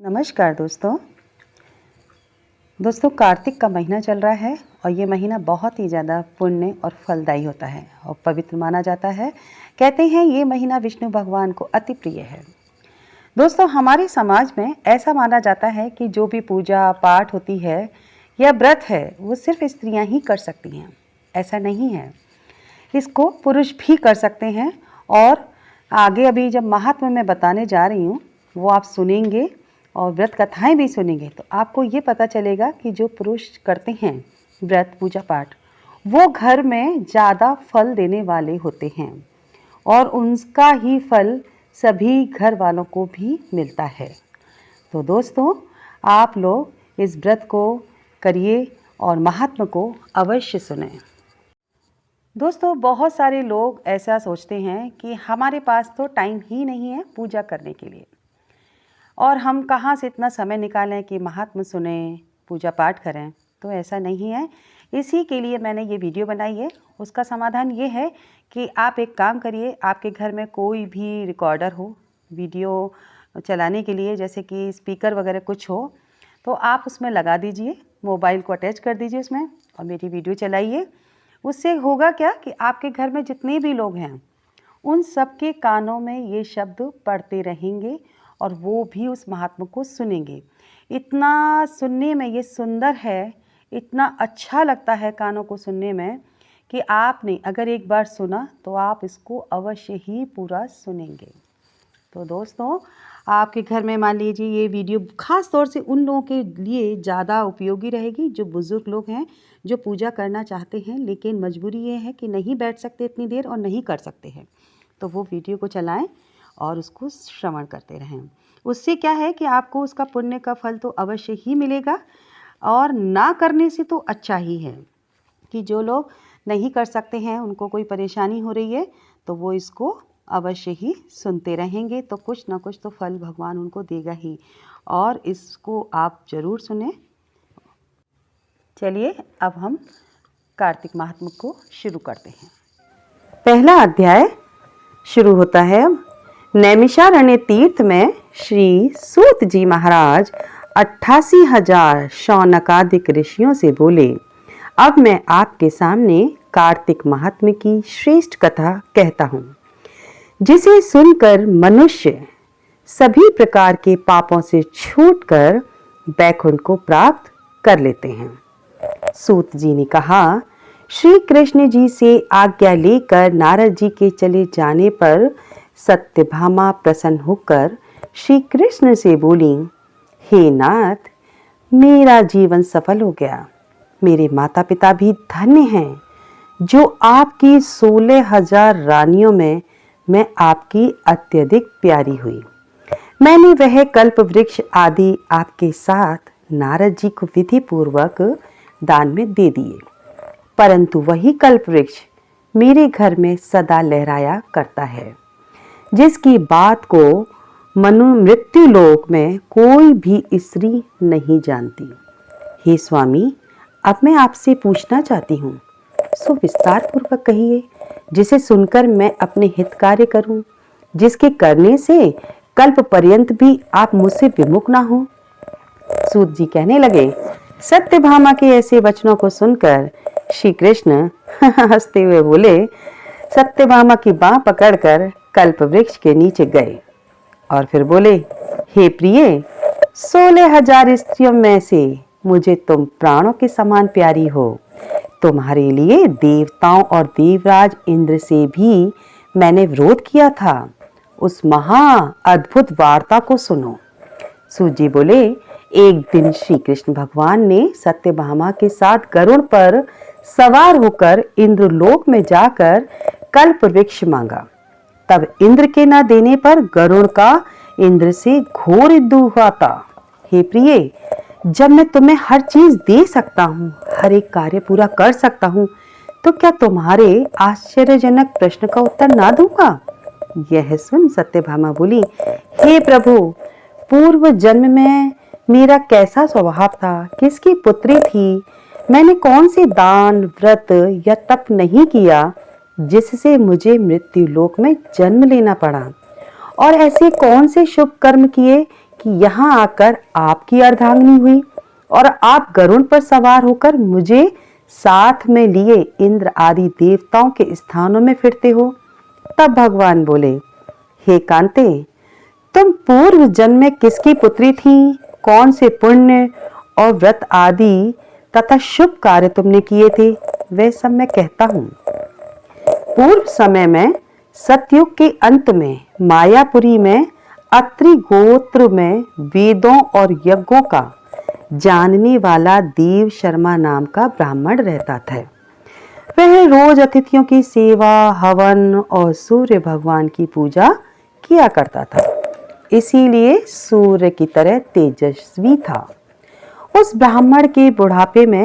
नमस्कार दोस्तों कार्तिक का महीना चल रहा है और ये महीना बहुत ही ज़्यादा पुण्य और फलदायी होता है और पवित्र माना जाता है। कहते हैं ये महीना विष्णु भगवान को अति प्रिय है। दोस्तों हमारे समाज में ऐसा माना जाता है कि जो भी पूजा पाठ होती है या व्रत है वो सिर्फ स्त्रियां ही कर सकती हैं। ऐसा नहीं है, इसको पुरुष भी कर सकते हैं। और आगे अभी जब महात्म्य मैं बताने जा रही हूँ वो आप सुनेंगे और व्रत कथाएं भी सुनेंगे तो आपको ये पता चलेगा कि जो पुरुष करते हैं व्रत पूजा पाठ वो घर में ज़्यादा फल देने वाले होते हैं और उनका ही फल सभी घर वालों को भी मिलता है। तो दोस्तों आप लोग इस व्रत को करिए और महात्म्य को अवश्य सुनें। दोस्तों बहुत सारे लोग ऐसा सोचते हैं कि हमारे पास तो टाइम ही नहीं है पूजा करने के लिए और हम कहाँ से इतना समय निकालें कि महात्म्य सुने पूजा पाठ करें। तो ऐसा नहीं है, इसी के लिए मैंने ये वीडियो बनाई है। उसका समाधान ये है कि आप एक काम करिए, आपके घर में कोई भी रिकॉर्डर हो वीडियो चलाने के लिए, जैसे कि स्पीकर वगैरह कुछ हो तो आप उसमें लगा दीजिए, मोबाइल को अटैच कर दीजिए उसमें और मेरी वीडियो चलाइए। उससे होगा क्या कि आपके घर में जितने भी लोग हैं उन सबके कानों में ये शब्द पढ़ते रहेंगे और वो भी उस महात्मा को सुनेंगे। इतना सुनने में ये सुंदर है, इतना अच्छा लगता है कानों को सुनने में कि आपने अगर एक बार सुना तो आप इसको अवश्य ही पूरा सुनेंगे। तो दोस्तों आपके घर में मान लीजिए ये वीडियो ख़ास तौर से उन लोगों के लिए ज़्यादा उपयोगी रहेगी जो बुज़ुर्ग लोग हैं, जो पूजा करना चाहते हैं लेकिन मजबूरी ये है कि नहीं बैठ सकते इतनी देर और नहीं कर सकते हैं। तो वो वीडियो को चलाएं और उसको श्रवण करते रहें। उससे क्या है कि आपको उसका पुण्य का फल तो अवश्य ही मिलेगा और ना करने से तो अच्छा ही है कि जो लोग नहीं कर सकते हैं, उनको कोई परेशानी हो रही है तो वो इसको अवश्य ही सुनते रहेंगे तो कुछ ना कुछ तो फल भगवान उनको देगा ही। और इसको आप ज़रूर सुने। चलिए अब हम कार्तिक महात्म्य को शुरू करते हैं। पहला अध्याय शुरू होता है। नैमिषारण्य तीर्थ में श्री सूत जी महाराज 88,000 शौनकादिक ऋषियों से बोले, अब मैं आपके सामने कार्तिक महात्म्य की श्रेष्ठ कथा कहता हूँ, जिसे सुनकर मनुष्य सभी प्रकार के पापों से छूटकर वैकुंठ को प्राप्त कर लेते हैं। सूत जी ने कहा, श्री कृष्ण जी से आज्ञा लेकर नारद जी के चले जाने पर सत्यभामा प्रसन्न होकर श्री कृष्ण से बोली, हे नाथ, मेरा जीवन सफल हो गया। मेरे माता पिता भी धन्य हैं जो आपकी 16,000 रानियों में मैं आपकी अत्यधिक प्यारी हुई। मैंने वह कल्प वृक्ष आदि आपके साथ नारद जी को विधि पूर्वक दान में दे दिए, परंतु वही कल्प वृक्ष मेरे घर में सदा लहराया करता है, जिसकी बात को मनु मृत्यु लोक में कोई भी स्त्री नहीं जानती। हे स्वामी, अब मैं आपसे पूछना चाहती हूँ, सो विस्तार पूर्वक कहिए, जिसे सुनकर मैं अपने हित कार्य करूं, जिसके करने से कल्प पर्यंत भी आप मुझसे विमुख ना हो। सूत जी कहने लगे, सत्यभामा के ऐसे वचनों को सुनकर श्री कृष्ण हंसते हुए बोले, सत्यभामा की बांह पकड़कर कल्प वृक्ष के नीचे गए और फिर बोले, हे प्रिय, 16,000 स्त्रियों में से मुझे तुम प्राणों के समान प्यारी हो। तुम्हारे लिए देवताओं और देवराज इंद्र से भी मैंने विरोध किया था। उस महा अद्भुत वार्ता को सुनो। सूत जी बोले, एक दिन श्री कृष्ण भगवान ने सत्यभामा के साथ गरुड़ पर सवार होकर इंद्रलोक में जाकर कल्प वृक्ष मांगा। तब इंद्र के न देने पर गरुड़ का इंद्र से घोर युद्ध हुआ था। हे प्रिय, जब मैं तुम्हें हर चीज दे सकता हूँ, हर एक कार्य पूरा कर सकता हूँ, तो क्या तुम्हारे आश्चर्यजनक प्रश्न का उत्तर ना दूंगा? यह सुन सत्यभामा बोली, हे प्रभु, पूर्व जन्म में मेरा कैसा स्वभाव था, किसकी पुत्री थी, मैंने कौन से दान व्रत या तप नहीं किया जिससे मुझे मृत्यु लोक में जन्म लेना पड़ा, और ऐसे कौन से शुभ कर्म किए कि यहाँ आकर आपकी अर्धांगिनी हुई और आप गरुड़ पर सवार होकर मुझे साथ में लिए इंद्र आदि देवताओं के स्थानों में फिरते हो। तब भगवान बोले, हे कांते, तुम पूर्व जन्म में किसकी पुत्री थी? कौन से पुण्य और व्रत आदि तथा शुभ कार्य तुमने किए थे? वे सब मैं कहता हूँ। पूर्व समय में सतयुग के अंत में मायापुरी में अत्रि गोत्र में वेदों और यज्ञों का जानने वाला देव शर्मा नाम का ब्राह्मण रहता था। वह रोज अतिथियों की सेवा, हवन और सूर्य भगवान की पूजा किया करता था, इसीलिए सूर्य की तरह तेजस्वी था। उस ब्राह्मण के बुढ़ापे में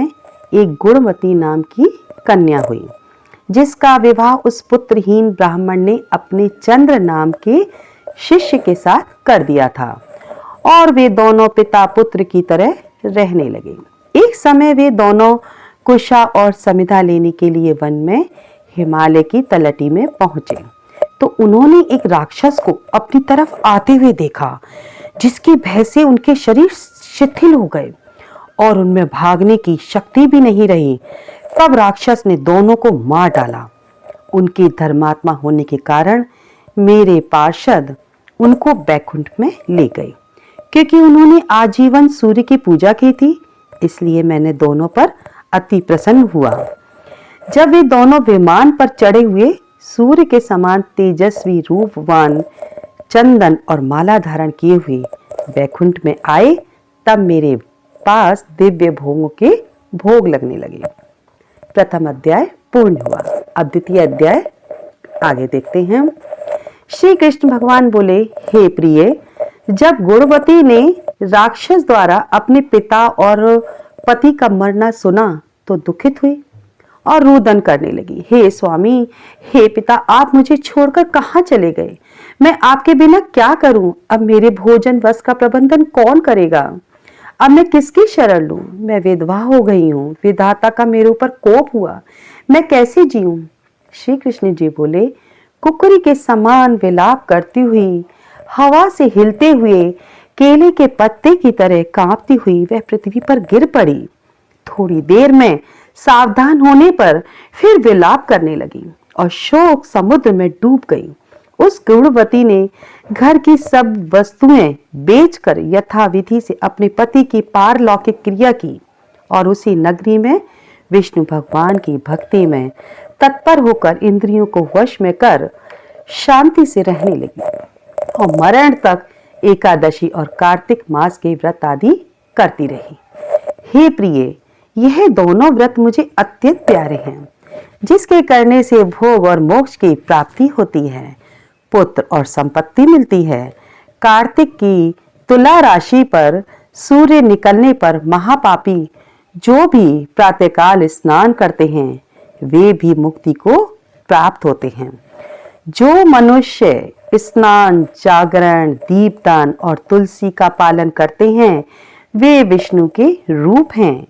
एक गुणवती नाम की कन्या हुई, जिसका विवाह उस पुत्रहीन ब्राह्मण ने अपने चंद्र नाम के शिष्य के साथ कर दिया था और वे दोनों पिता पुत्र की तरह रहने लगे। एक समय वे दोनों कुशा और समिधा लेने के लिए वन में हिमालय की तलहटी में पहुंचे तो उन्होंने एक राक्षस को अपनी तरफ आते हुए देखा, जिसकी भय से उनके शरीर शिथिल हो गए और उनमें भागने की शक्ति भी नहीं रही। तब राक्षस ने दोनों को मार डाला। उनके धर्मात्मा होने के कारण मेरे पार्षद उनको बैकुंठ में ले गए। क्योंकि उन्होंने आजीवन सूर्य की पूजा की थी, इसलिए मैंने दोनों पर अति प्रसन्न हुआ। जब वे दोनों विमान पर चढ़े हुए सूर्य के समान तेजस्वी रूपवान चंदन और माला धारण किए हुए बैकुंठ में आए, तब मेरे पास दिव्य भोगों के भोग लगने लगे। प्रथम अध्याय पूर्ण हुआ। अब द्वितीय अध्याय आगे देखते हैं। श्री कृष्ण भगवान बोले, हे प्रिय, जब गुणवती ने राक्षस द्वारा अपने पिता और पति का मरना सुना तो दुखित हुई और रुदन करने लगी। हे स्वामी, हे पिता, आप मुझे छोड़कर कहाँ चले गए? मैं आपके बिना क्या करूं? अब मेरे भोजन वस्त्र का प्रबंधन कौन करेगा? अब मैं किसकी शरण लूं? मैं विधवा हो गई हूँ। विधाता का मेरे ऊपर कोप हुआ, मैं कैसे जीऊं? श्री कृष्ण जी बोले, कुकुरी के समान विलाप करती हुई, हवा से हिलते हुए केले के पत्ते की तरह कांपती हुई वह पृथ्वी पर गिर पड़ी। थोड़ी देर में सावधान होने पर फिर विलाप करने लगी और शोक समुद्र में डूब गई। उस गुणवती ने घर की सब वस्तुएं बेचकर यथाविधि से अपने पति की पारलौकिक क्रिया की और उसी नगरी में विष्णु भगवान की भक्ति में तत्पर होकर इंद्रियों को वश में कर शांति से रहने लगी और मरण तक एकादशी और कार्तिक मास के व्रत आदि करती रही। हे प्रिय, यह दोनों व्रत मुझे अत्यंत प्यारे हैं, जिसके करने से भोग और मोक्ष की प्राप्ति होती है, पुत्र और संपत्ति मिलती है। कार्तिक की तुला राशि पर सूर्य निकलने पर महापापी जो भी प्रातःकाल स्नान करते हैं वे भी मुक्ति को प्राप्त होते हैं। जो मनुष्य स्नान, जागरण, दीपदान और तुलसी का पालन करते हैं वे विष्णु के रूप हैं।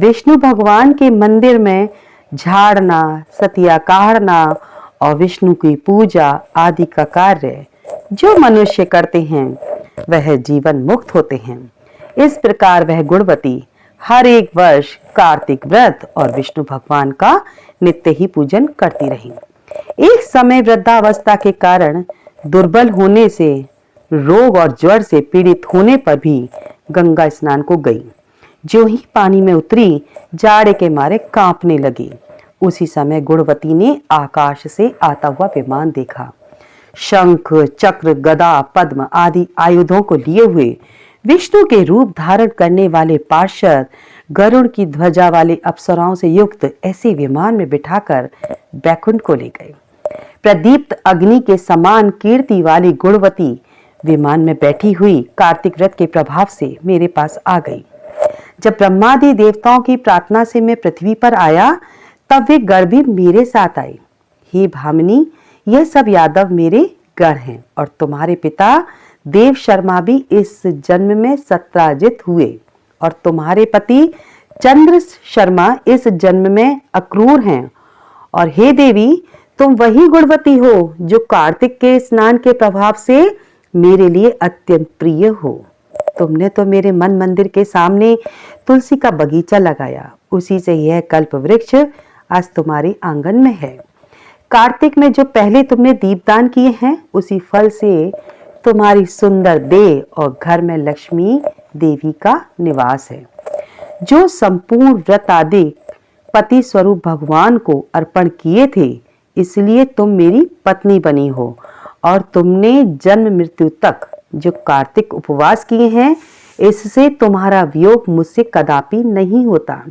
विष्णु भगवान के मंदिर में झाड़ना, सतिया काढ़ना और विष्णु की पूजा आदि का कार्य जो मनुष्य करते हैं वह जीवन मुक्त होते हैं। इस प्रकार वह गुणवती हर एक वर्ष कार्तिक व्रत और विष्णु भगवान का नित्य ही पूजन करती रही। एक समय वृद्धावस्था के कारण दुर्बल होने से, रोग और ज्वर से पीड़ित होने पर भी गंगा स्नान को गई। जो ही पानी में उतरी, जाड़े के मारे कांपने लगी। उसी समय गुणवती ने आकाश से आता हुआ विमान देखा। शंख, चक्र, गदा, पद्म आदि आयुधों को लिए हुए विष्णु के रूप धारण करने वाले पार्षद गरुड़ की ध्वजा वाले अप्सराओं से युक्त ऐसे विमान में बिठाकर बैकुंठ को ले गए। प्रदीप्त अग्नि के समान कीर्ति वाली गुणवती विमान में बैठी हुई कार्तिक व्रत के प्रभाव से मेरे पास आ गई। जब ब्रह्मादि देवताओं की प्रार्थना से मैं पृथ्वी पर आया तब वे गण भी मेरे साथ आए। हे भामिनी, यह सब यादव मेरे गण हैं और तुम्हारे पिता देव शर्मा भी इस जन्म में सत्राजित हुए और तुम्हारे पति चंद्र शर्मा इस जन्म में अक्रूर हैं। और हे देवी, तुम वही गुणवती हो जो कार्तिक के स्नान के प्रभाव से मेरे लिए अत्यंत प्रिय हो। तुमने तो मेरे मन मंदिर के सामने तुलसी का बगीचा लगाया, उसी से यह कल्प वृक्ष आज तुम्हारे आंगन में है। कार्तिक में जो पहले तुमने दीपदान किए हैं, उसी फल से तुम्हारी सुंदर देह और घर में लक्ष्मी देवी का निवास है। जो संपूर्ण व्रत आदि पति स्वरूप भगवान को अर्पण किए थे, इसलिए तुम मेरी पत्नी बनी हो, और तुमने जन्म मृत्यु तक जो कार्तिक उपवास किए हैं, इससे तुम्हारा वियोग मुझसे कदापि नहीं होता।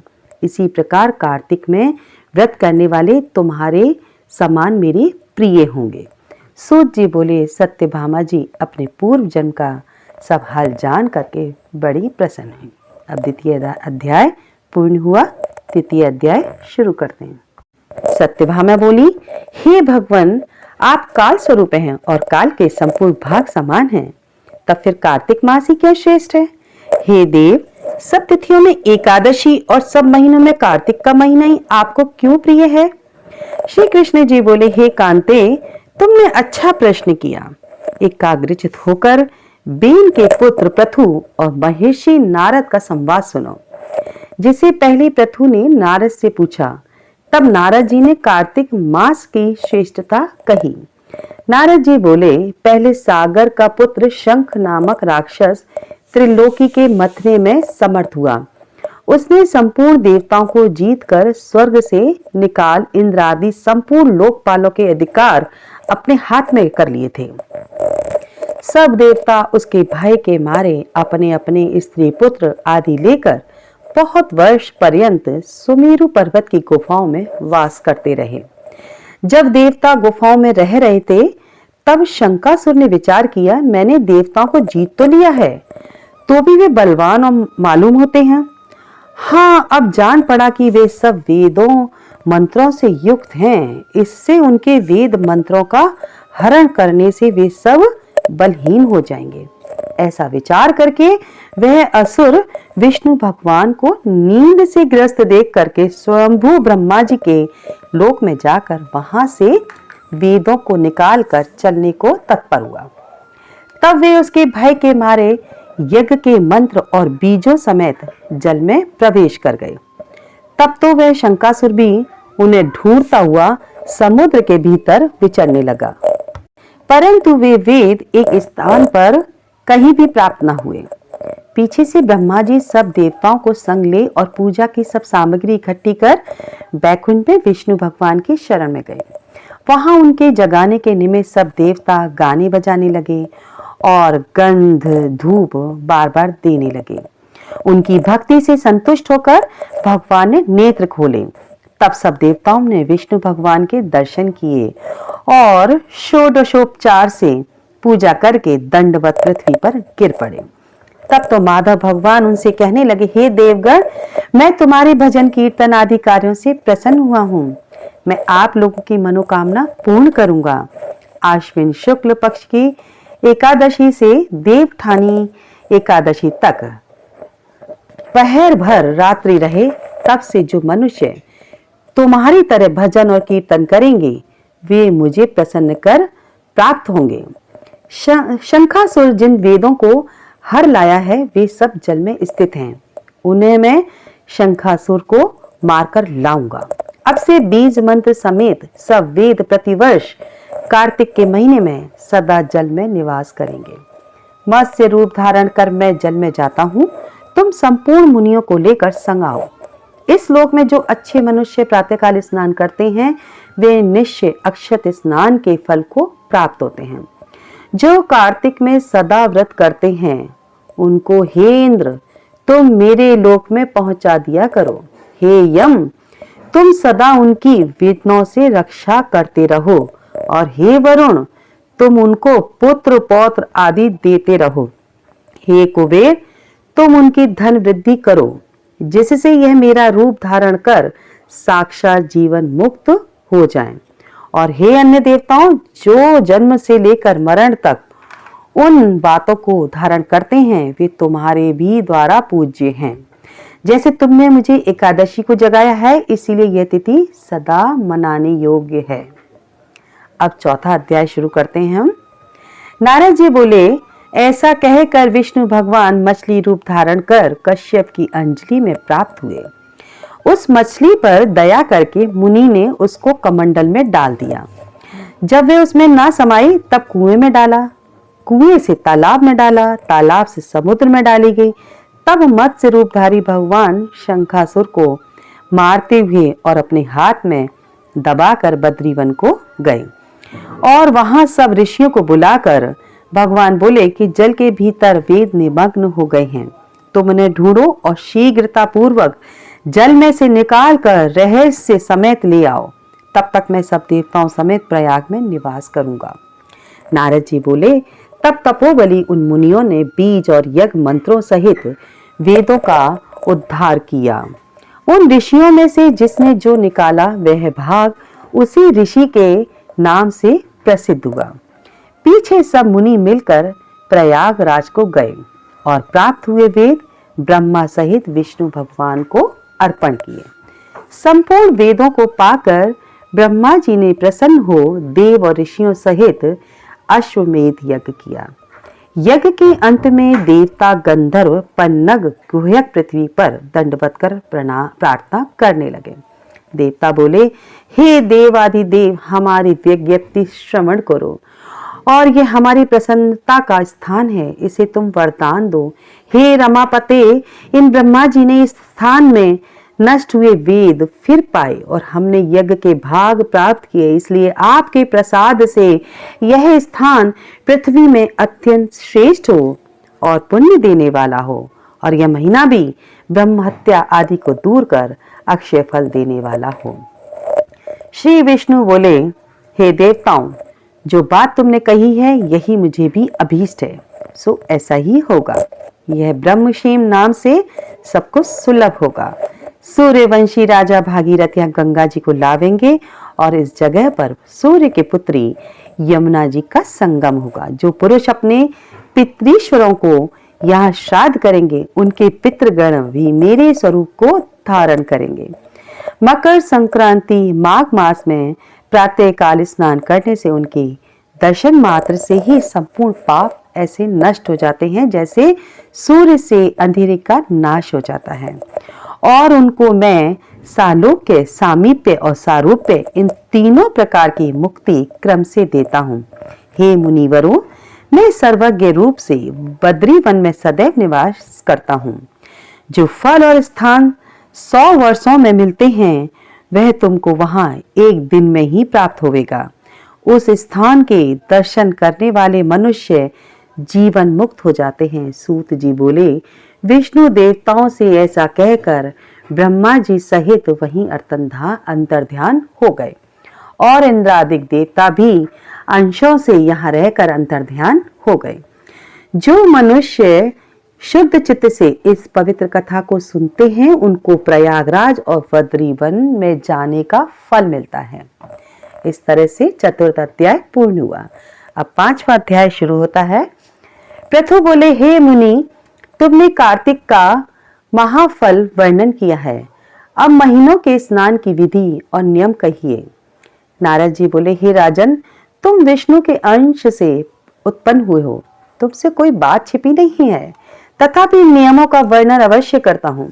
इसी प्रकार कार्तिक में व्रत करने वाले तुम्हारे समान मेरे प्रिय होंगे। सूत जी बोले, सत्यभामा जी अपने पूर्व जन्म का सब हाल जान करके बड़ी प्रसन्न हुई। अब द्वितीय अध्याय पूर्ण हुआ, तृतीय अध्याय शुरू करते हैं। सत्यभामा बोली, हे भगवान, आप काल स्वरूप हैं और काल के संपूर्ण भाग समान हैं, तब फिर कार्तिक मास ही क्या श्रेष्ठ है? हे देव, सब तिथियों में एकादशी और सब महीनों में कार्तिक का महीना ही आपको क्यों प्रिय है? श्री कृष्ण जी बोले, हे कांते, तुमने अच्छा प्रश्न किया। एकाग्रचित होकर बेन के पुत्र पृथु और महर्षि नारद का संवाद सुनो। जिसे पहले पृथु ने नारद से पूछा, तब नारद जी ने कार्तिक मास की श्रेष्ठता कही। नारद जी बोले, पहले सागर का पुत्र शंख नामक राक्षस त्रिलोकी के मथने में समर्थ हुआ। उसने संपूर्ण देवताओं को जीतकर स्वर्ग से निकाल इंद्र आदि संपूर्ण लोकपालों के अधिकार अपने हाथ में कर लिए थे। सब देवता उसके भय के मारे अपने अपने स्त्री पुत्र आदि लेकर बहुत वर्ष पर्यंत सुमेरु पर्वत की गुफाओं में वास करते रहे। जब देवता गुफाओं में रह रहे थे, तब शंकासुर ने विचार किया, मैंने देवताओं को जीत तो लिया है, तो भी वे बलवान और मालूम होते हैं। हाँ, अब जान पड़ा कि वे सब वेदों मंत्रों से युक्त हैं। इससे उनके वेद मंत्रों का हरण करने से वे सब बलहीन हो जाएंगे। ऐसा विचार करके वह असुर विष्णु भगवान को नींद से ग्रस्त देख करके स्वयंभू ब्रह्मा जी के लोक में जाकर वहां से वेदों को निकाल कर चलने को तत्पर हुआ। तब वे उसके भय के मारे यज्ञ के मंत्र और बीजों समेत जल में प्रवेश कर गए। तब तो वह शंकासुर भी उन्हें ढूंढता हुआ समुद्र के भीतर विचरने लगा, परंतु वे वेद एक स्थान पर कहीं भी प्राप्त न हुए। पीछे से ब्रह्मा जी सब देवताओं को संग ले और पूजा की सब सामग्री इकट्ठी कर बैकुंठ में विष्णु भगवान की शरण में गए। वहां उनके जगाने के निमित्त सब देवता गाने बजाने लगे और गंध धूप बार बार देने लगे। उनकी भक्ति से संतुष्ट होकर भगवान ने नेत्र खोले। तब सब देवताओं ने विष्णु भगवान के दर्शन किए और षोडशोपचार से पूजा करके दंडवत पृथ्वी पर गिर पड़े। तब तो माधव भगवान उनसे कहने लगे, हे देवगण, मैं तुम्हारे भजन कीर्तन आदि कार्यों से प्रसन्न हुआ हूँ। मैं आप लोगों की मनोकामना पूर्ण करूंगा। आश्विन शुक्ल पक्ष की एकादशी से देवठानी एकादशी तक पहर भर रात्रि रहे, तब से जो मनुष्य तुम्हारी तरह भजन और कीर्तन करेंगे, वे मुझे प्रसन्न कर प्राप्त होंगे। शंखासुर जिन वेदों को हर लाया है, वे सब जल में स्थित हैं। उन्हें मैं शंखासुर को मारकर लाऊंगा। अब से बीज मंत्र समेत सब वेद प्रतिवर्ष कार्तिक के महीने में सदा जल में निवास करेंगे। मत्स्य रूप धारण कर मैं जल में जाता हूँ। तुम संपूर्ण मुनियों को लेकर संग आओ। इस लोक में जो अच्छे मनुष्य प्रातःकाल स्नान करते हैं, वे निश्चय अक्षत स्नान के फल को प्राप्त होते हैं। जो कार्तिक में सदा व्रत करते हैं, उनको हे इंद्र, तुम मेरे लोक में पहुंचा दिया करो। हे यम, तुम सदा उनकी वेदनाओं से रक्षा करते रहो। और हे वरुण, तुम उनको पुत्र पौत्र आदि देते रहो। हे कुबेर, तुम उनकी धन वृद्धि करो, जिससे यह मेरा रूप धारण कर साक्षात जीवन मुक्त हो जाएं। और हे अन्य देवताओं, जो जन्म से लेकर मरण तक उन बातों को धारण करते हैं, वे तुम्हारे भी द्वारा पूज्य हैं। जैसे तुमने मुझे एकादशी को जगाया है, इसीलिए यह तिथि सदा मनाने योग्य है। अब चौथा अध्याय शुरू करते हैं हम। नारद जी बोले, ऐसा कहकर विष्णु भगवान मछली रूप धारण कर कश्यप की अंजलि में प्राप्त हुए। उस मछली पर दया करके मुनि ने उसको कमंडल में डाल दिया। जब वे उसमें ना समाई तब कुएं में डाला, कुएं से तालाब में डाला, तालाब से समुद्र में डाली गई। तब मत्स्य रूपधारी भगवान शंखासुर को मारते हुए और अपने हाथ में दबाकर बद्रीवन को गए और वहां सब ऋषियों को बुलाकर भगवान बोले कि जल के भीतर वेद निमग्न हो गए हैं, तुम उन्हें ढूंढो और शीघ्रता पूर्वक जल में से निकाल कर रहस्य समेत ले आओ, तब तक मैं सब देवताओं समेत प्रयाग में निवास करूंगा। नारद जी बोले, तब तपोबली उन मुनियों ने बीज और यज्ञ मंत्रों सहित वेदों का उद्धार किया। उन ऋषियों में से जिसने जो निकाला वह भाग उसी ऋषि के नाम से प्रसिद्ध हुआ। पीछे सब मुनि मिलकर प्रयागराज को गए और प्राप्त हुए वेद ब्रह्मा सहित विष्णु भगवान को अर्पण किए। संपूर्ण वेदों को पाकर ब्रह्मा जी ने प्रसन्न हो देव और ऋषियों सहित अश्वमेध यज्ञ किया। यज्ञ के अंत में देवता गंधर्व पन्नग गुह्यक पृथ्वी पर दंडवत कर प्रार्थना करने लगे। देवता बोले, हे देव आदि देव, हमारी विज्ञप्ति श्रवण करो और ये हमारी प्रसन्नता का स्थान है, इसे तुम वरदान दो। हे रमापते, इन ब्रह्मा जी ने इस स्थान में नष्ट हुए वेद फिर पाए और हमने यज्ञ के भाग प्राप्त किए, इसलिए आपके प्रसाद से यह स्थान पृथ्वी में अत्यंत श्रेष्ठ हो और पुण्य देने वाला हो और यह महीना भी ब्रह्म हत्या आदि को दूर कर अक्षय फल देने वाला हो। श्री विष्णु बोले, हे देवताओं, जो बात तुमने कही है यही मुझे भी अभीष्ट है, सो ऐसा ही होगा। यह ब्रह्मक्षेम नाम से सबको सुलभ होगा। सूर्यवंशी राजा भागीरथ यहाँ गंगा जी को लावेंगे और इस जगह पर सूर्य के पुत्री यमुना जी का संगम होगा। जो पुरुष अपने पितृश्वरों को यहाँ श्राद्ध करेंगे उनके पितृगण भी मेरे स्वरूप को धारण करेंगे। मकर संक्रांति माघ मास में प्रातः काल स्नान करने से उनके दर्शन मात्र से ही संपूर्ण पाप ऐसे नष्ट हो जाते हैं जैसे सूर्य से अंधेरे का नाश हो जाता है और उनको मैं सालोक्य, सामीप्य और सारूप्य इन तीनों प्रकार की मुक्ति क्रम से देता हूँ। हे मुनिवरों, मैं सर्वज्ञ रूप से बद्रीवन में सदैव निवास करता हूँ। जो फल और स्थान 100 वर्षों में मिलते हैं वह तुमको वहां एक दिन में ही प्राप्त होवेगा। उस स्थान के दर्शन करने वाले मनुष्य जीवन मुक्त हो जाते हैं। सूत जी बोले, विष्णु देवताओं से ऐसा कहकर ब्रह्मा जी सहित वहीं अंतर्ध्यान हो गए और इंद्रादिक देवता भी अंशों से यहाँ रहकर अंतर्ध्यान हो गए। जो मनुष्य शुद्ध चित्त से इस पवित्र कथा को सुनते हैं उनको प्रयागराज और बद्रीवन में जाने का फल मिलता है। इस तरह से चतुर्थ अध्याय पूर्ण हुआ। अब 5वां अध्याय शुरू होता है। पृथु बोले, हे मुनि, तुमने कार्तिक का महाफल वर्णन किया है, अब महीनों के स्नान की विधि और नियम कहिए। नारद जी बोले, हे राजन, तुम विष्णु के अंश से उत्पन्न हुए हो, तुमसे कोई बात छिपी नहीं है, तथापि नियमों का वर्णन अवश्य करता हूँ।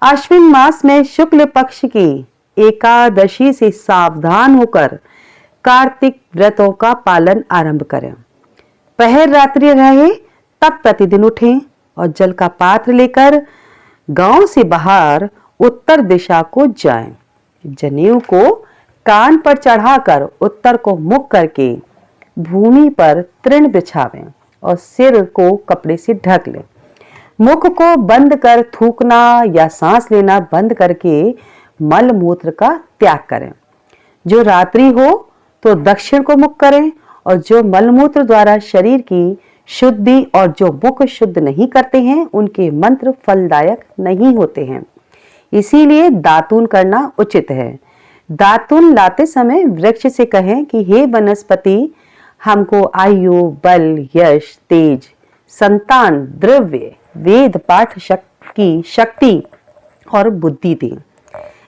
अश्विन मास में शुक्ल पक्ष की एकादशी से सावधान होकर कार्तिक व्रतों का पालन आरंभ करें। पहर रात्रि रहे तब प्रतिदिन उठें और जल का पात्र लेकर गांव से बाहर उत्तर दिशा को जाएं। जनेऊ को कान पर चढ़ाकर उत्तर को मुख करके भूमि पर तृण बिछावें और सिर को कपड़े से ढक लें। मुख को बंद कर थूकना या सांस लेना बंद करके मल मूत्र का त्याग करें। जो रात्रि हो तो दक्षिण को मुख करें और जो मल मूत्र द्वारा शरीर की शुद्धि और जो मुख शुद्ध नहीं करते हैं उनके मंत्र फलदायक नहीं होते हैं, इसीलिए दातून करना उचित है। दातून लाते समय वृक्ष से कहें कि हे वनस्पति, हमको आयु, बल, यश, तेज, संतान, द्रव्य, वेद पाठ की शक्ति और बुद्धि दें।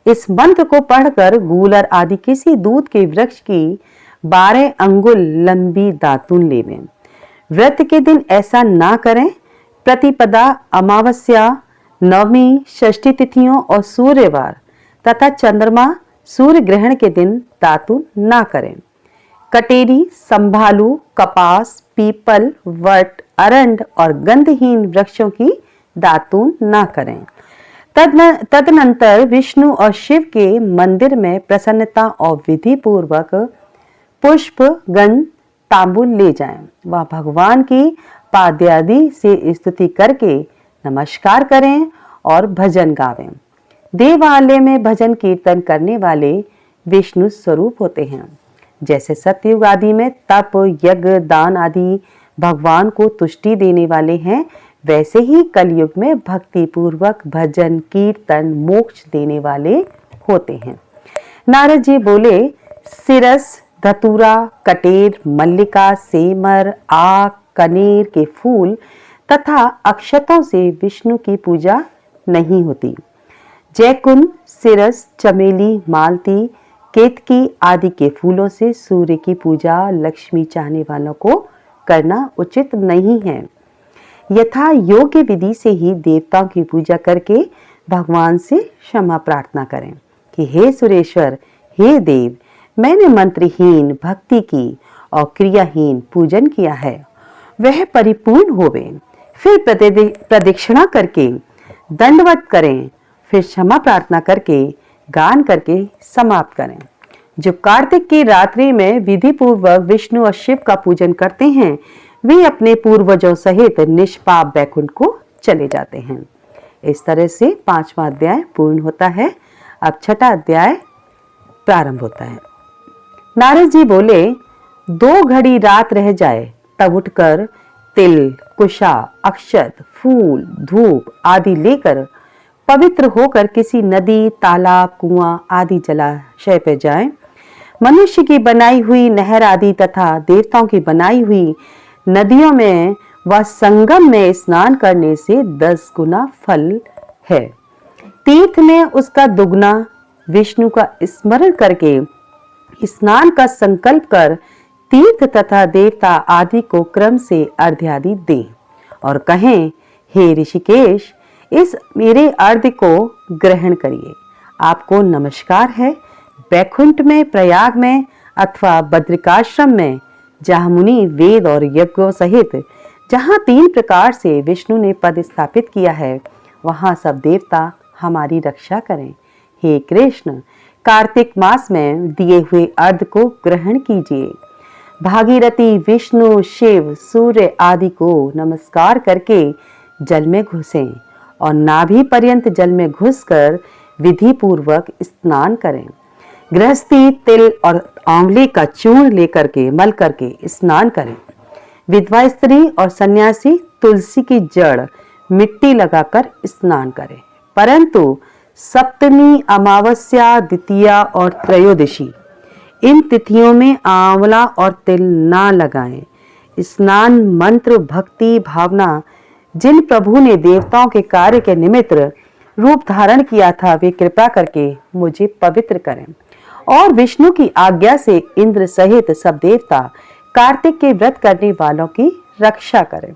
इस मंत्र को पढ़कर गूलर आदि किसी दूध के वृक्ष की 12 अंगुल लंबी दातून लेवें। व्रत के दिन ऐसा ना करें। प्रतिपदा, अमावस्या, नवमी, षष्ठी तिथियों और सूर्यवार तथा चंद्रमा सूर्य ग्रहण के दिन दातून ना करें। कटेरी, संभालू, कपास, पीपल, वट, अरंड और गंधहीन वृक्षों की दातून ना करें। तदनंतर विष्णु और शिव के मंदिर में प्रसन्नता और विधि पूर्वक पुष्प, गंध, तांबूल ले जाएं। वह भगवान की पाद्यादि से स्तुति करके नमस्कार करें और भजन गावें। देवालय में भजन कीर्तन करने वाले विष्णु स्वरूप होते हैं। जैसे सतयुग आदि में तप, यज्ञ, दान आदि भगवान को तुष्टि देने वाले हैं, वैसे ही कलयुग में भक्ति पूर्वक भजन कीर्तन मोक्ष देने वाले होते हैं। नारद जी बोले, सिरस, धतूरा, कटेर, मल्लिका, सेमर, आक, कनेर के फूल तथा अक्षतों से विष्णु की पूजा नहीं होती। जैकुंड, सिरस, चमेली, मालती, केतकी आदि के फूलों से सूर्य की पूजा लक्ष्मी चाहने वालों को करना उचित नहीं है। यथा योग्य विधि से ही देवताओं की पूजा करके भगवान से क्षमा प्रार्थना करें कि हे सुरेश्वर, हे देव, मैंने मंत्रहीन भक्ति की और क्रियाहीन पूजन किया है, वह परिपूर्ण होवे। फिर प्रदक्षिणा करके दंडवत करें, फिर क्षमा प्रार्थना करके गान करके समाप्त करें। जो कार्तिक की रात्रि में विधि पूर्वक विष्णु और शिव का पूजन करते हैं, वे अपने पूर्वजों सहित निष्पाप बैकुंठ को चले जाते हैं। इस तरह से 5वां अध्याय पूर्ण होता है। अब 6ठा अध्याय प्रारंभ होता है। नारद जी बोले, 2 घड़ी रात रह जाए तब उठकर तिल, कुशा, अक्षत, फूल, धूप आदि लेकर पवित्र होकर किसी नदी, तालाब, कुआं आदि जलाशय पे जाएं। मनुष्य की बनाई हुई नहर आदि तथा देवताओं की बनाई हुई नदियों में व संगम में स्नान करने से 10 गुना फल है। तीर्थ में उसका दुगना विष्णु का स्मरण करके स्नान का संकल्प कर तीर्थ तथा देवता आदि को क्रम से अर्घ्य आदि दें और कहें, हे ऋषिकेश, इस मेरे अर्घ्य को ग्रहण करिए। आपको नमस्कार है। बैकुंठ में, प्रयाग में अथवा बद्रिकाश्रम में, जहाँ मुनि वेद और यज्ञों सहित जहाँ 3 प्रकार से विष्णु ने पद स्थापित किया है, वहाँ सब देवता हमारी रक्षा करें। हे कृष्ण, कार्तिक मास में दिए हुए अर्घ्य को ग्रहण कीजिए। भागीरथी, विष्णु, शिव, सूर्य आदि को नमस्कार करके जल में घुसें और नाभि पर्यंत जल में घुसकर विधि पूर्वक स्नान करें। गृहस्थी तिल और आंवले का चूर्ण लेकर के मल करके स्नान करें। विधवा स्त्री और सन्यासी तुलसी की जड़ मिट्टी लगाकर स्नान करें। परंतु सप्तमी, अमावस्या, द्वितीया और त्रयोदशी इन तिथियों में आंवला और तिल ना लगाएं। स्नान मंत्र, भक्ति, भावना जिन प्रभु ने देवताओं के कार्य के निमित्त रूप धारण किया था, वे कृपा करके मुझे पवित्र करें और विष्णु की आज्ञा से इंद्र सहित सब देवता कार्तिक के व्रत करने वालों की रक्षा करें।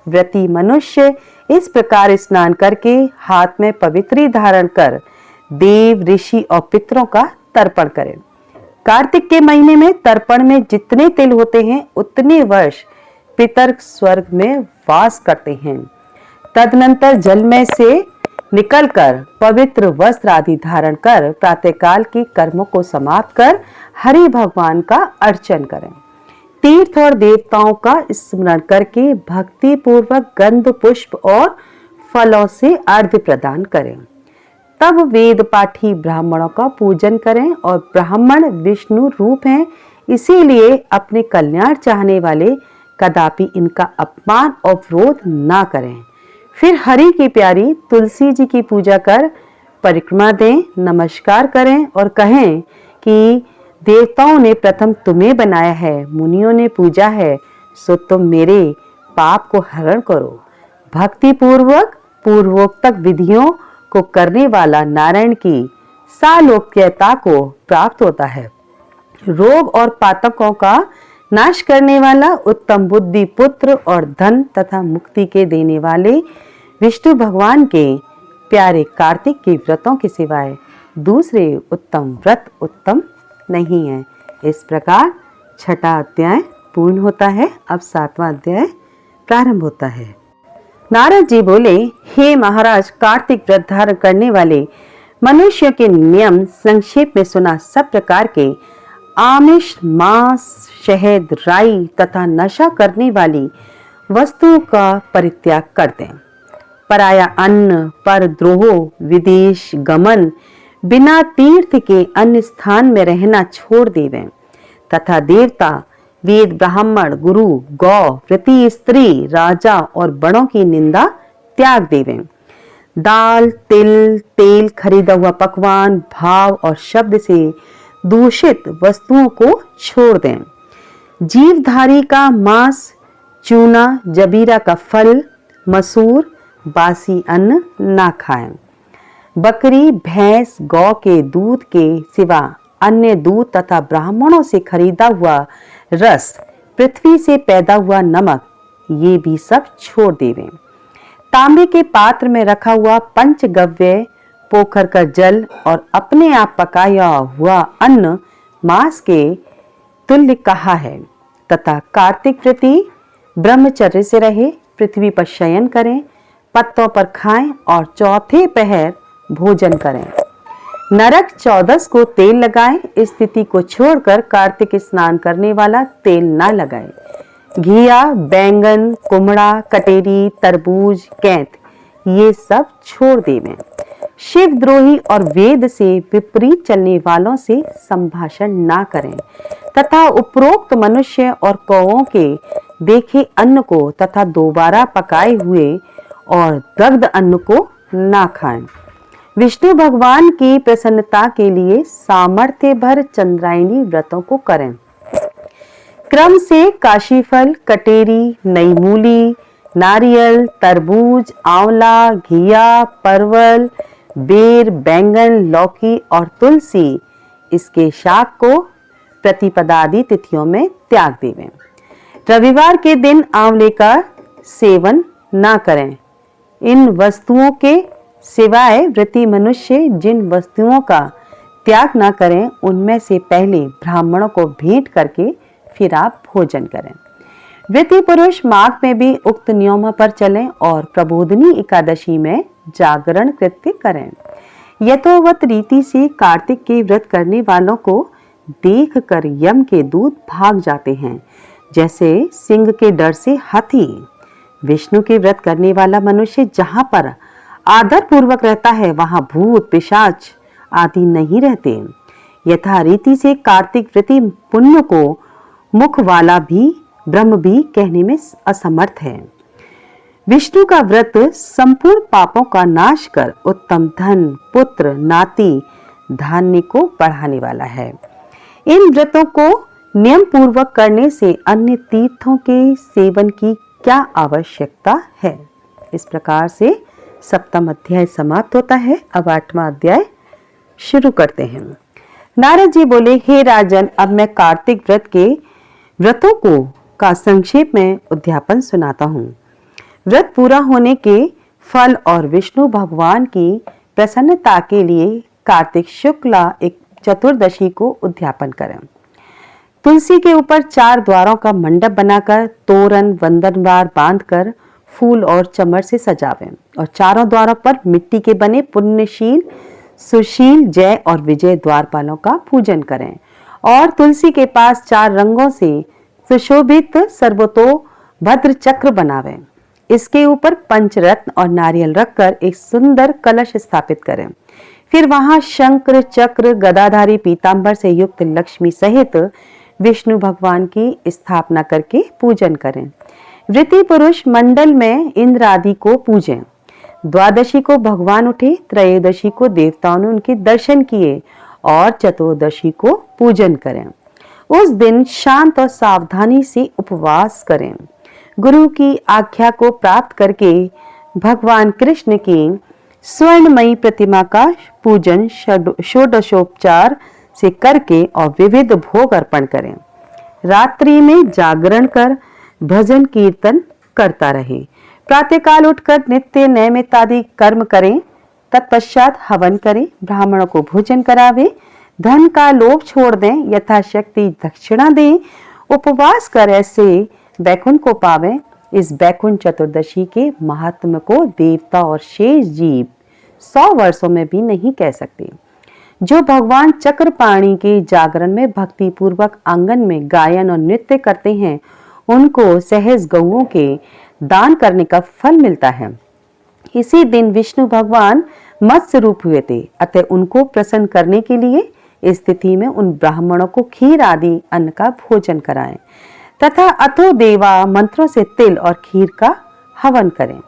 व्रती मनुष्य इस प्रकार स्नान करके हाथ में पवित्री धारण कर देव, ऋषि और पितरों का तर्पण करें। कार्तिक के महीने में तर्पण में जितने तिल होते हैं, उतने वर्ष पितर स्वर्ग में वास करते हैं। तदनंतर जल में से निकलकर पवित्र वस्त्र आदि धारण कर प्रातःकाल के कर्मों को समाप्त कर हरि भगवान का अर्चन करें। तीर्थ और देवताओं का स्मरण करके भक्ति पूर्वक गंध, पुष्प और फलों से अर्घ्य प्रदान करें। तब वेद पाठी ब्राह्मणों का पूजन करें और ब्राह्मण विष्णु रूप हैं, इसीलिए अपने कल्याण चाहने वाले कदापि इनका अपमान और विरोध ना करें। फिर हरि की प्यारी तुलसी जी की पूजा कर परिक्रमा दें, नमस्कार करें और कहें कि देवताओं ने प्रथम तुम्हें बनाया है, मुनियों ने पूजा है, सो तुम मेरे पाप को हरण करो। भक्ति पूर्वक पूर्वोक्त विधियों को करने वाला नारायण की सालोक्यता को प्राप्त होता है। रोग और पातकों का नाश करने वाला, उत्तम बुद्धि, पुत्र और धन तथा मुक्ति के देने वाले विष्णु भगवान के प्यारे कार्तिक के व्रतों के सिवाय दूसरे उत्तम व्रत उत्तम नहीं है। इस प्रकार छठा अध्याय पूर्ण होता है। अब सातवां अध्याय प्रारंभ होता है। नारद जी बोले, हे महाराज, कार्तिक व्रत धारण करने वाले मनुष्य के नियम संक्षेप में सुना। सब प्रकार के आमिष, मांस, शहद, राई तथा नशा करने वाली वस्तुओं का परित्याग कर दें। पराया अन्न, परद्रोह, विदेश गमन, बिना तीर्थ के अन्य स्थान में रहना छोड़ देवें तथा देवता, वेद, ब्राह्मण, गुरु, गौ, व्रती स्त्री, राजा और बड़ों की निंदा त्याग देवें। दाल, तिल, तेल, खरीदा हुआ पकवान, भाव और शब्द से दूषित वस्तुओं को छोड़ दें। जीवधारी का मांस, चूना, जबीरा का फल, मसूर, बासी अन्न ना खाएं। बकरी, भैंस, गौ के दूध के सिवा अन्य दूध तथा ब्राह्मणों से खरीदा हुआ रस, पृथ्वी से पैदा हुआ नमक, ये भी सब छोड़ देवें। तांबे के पात्र में रखा हुआ पंचगव्य, पोखर का जल और अपने आप पकाया हुआ अन्न मांस के तुल्य कहा है तथा कार्तिक व्रती ब्रह्मचर्य से रहे, पृथ्वी पर शयन करें, पत्तों पर खाएं और चौथे पहर भोजन करें। नरक 14 को तेल लगाएं। इस स्थिति को छोड़कर कार्तिक स्नान करने वाला तेल ना लगाए। घिया, बैंगन, कुमड़ा, कटेरी, तरबूज, कैंथ, ये सब छोड़ देवें। शिवद्रोही और वेद से विपरीत चलने वालों से संभाषण ना करें तथा उपरोक्त मनुष्य और कौओं के देखे अन्न को तथा दोबारा पकाए हुए और दग्ध अन्न को ना खाएं। विष्णु भगवान की प्रसन्नता के लिए सामर्थ्य भर चंद्रायणी व्रतों को करें। क्रम से काशीफल, कटेरी, नई मूली, नारियल, तरबूज, आंवला, घिया, परवल, बेर, बैंगन, लौकी और तुलसी, इसके शाक को प्रतिपदादि तिथियों में त्याग देवें। रविवार के दिन आंवले का सेवन ना करें। इन वस्तुओं के सिवाय व्रती मनुष्य जिन वस्तुओं का त्याग ना करें, उनमें से पहले ब्राह्मणों को भेंट करके फिर आप भोजन करें। व्रती पुरुष माघ में भी उक्त नियमों पर चलें और प्रबोधनी एकादशी में जागरण कृत्य करें। यथोवत रीति से कार्तिक के व्रत करने वालों को देखकर यम के दूत भाग जाते हैं, जैसे सिंह के डर से हाथी। विष्णु के व्रत करने वाला मनुष्य जहां पर आदर पूर्वक रहता है, वहां भूत, पिशाच आदि नहीं रहते। यथा रीति से कार्तिक व्रती पुण्य को मुख वाला भी ब्रह्म भी कहने में असमर्थ है। विष्णु का व्रत संपूर्ण पापों का नाश कर उत्तम धन, पुत्र, नाती, धान्य को बढ़ाने वाला है। इन व्रतों को नियम पूर्वक करने से अन्य तीर्थों के सेवन की क्या आवश्यकता है। इस प्रकार से सप्तम अध्याय समाप्त होता है। अब आठवां अध्याय शुरू करते हैं। नारद जी बोले, हे राजन, अब मैं कार्तिक व्रत के व्रतों को का संक्षेप में उद्यापन सुनाता हूँ। व्रत पूरा होने के फल और विष्णु भगवान की प्रसन्नता के लिए कार्तिक शुक्ला एक चतुर्दशी को उद्यापन करें। तुलसी के ऊपर 4 द्वारों का मंडप बनाकर तोरण वंदनवार बांधकर फूल और चमर से सजावें और चारों द्वारों पर मिट्टी के बने पुण्यशील, सुशील, जय और विजय द्वारपालों का पूजन करें और तुलसी के पास 4 रंगों से सुशोभित सर्वतोभद्र चक्र बनावें। इसके ऊपर पंचरत्न और नारियल रखकर एक सुंदर कलश स्थापित करें। फिर वहां शंकर, चक्र, गदाधारी पीतांबर से युक्त लक्ष्मी सहित विष्णु भगवान की स्थापना करके पूजन करें। व्रती पुरुष मंडल में इंद्र आदि को पूजें। द्वादशी को भगवान उठे, त्रयोदशी को देवताओं ने उनके दर्शन किए और चतुर्दशी को पूजन करें। उस दिन शांत और सावधानी से उपवास करें। गुरु की आज्ञा को प्राप्त करके भगवान कृष्ण की स्वर्णमयी प्रतिमा का पूजन षोडशोपचार से करके और विविध भोग अर्पण करें। रात्रि में जागरण कर भजन कीर्तन करता रहे। प्रातःकाल उठकर नित्य नैमित आदि कर्म करें, तत्पश्चात हवन करें, ब्राह्मणों को भोजन करावे, धन का लोभ छोड़ दें, यथाशक्ति दक्षिणा दें, उपवास कर ऐसे बैकुंठ को पावें। इस बैकुंठ चतुर्दशी के महात्म को देवता और शेष जीव 100 वर्षों में भी नहीं कह सकते। जो भगवान चक्रपाणी के जागरण में भक्ति पूर्वक आंगन में गायन और नृत्य करते हैं, उनको सहज गौओं के दान करने का फल मिलता है। इसी दिन विष्णु भगवान मत्स्य रूप हुए थे, अतः उनको प्रसन्न करने के लिए इस तिथि में उन ब्राह्मणों को खीर आदि अन्न का भोजन कराएं तथा अथो देवा मंत्रों से तिल और खीर का हवन करें।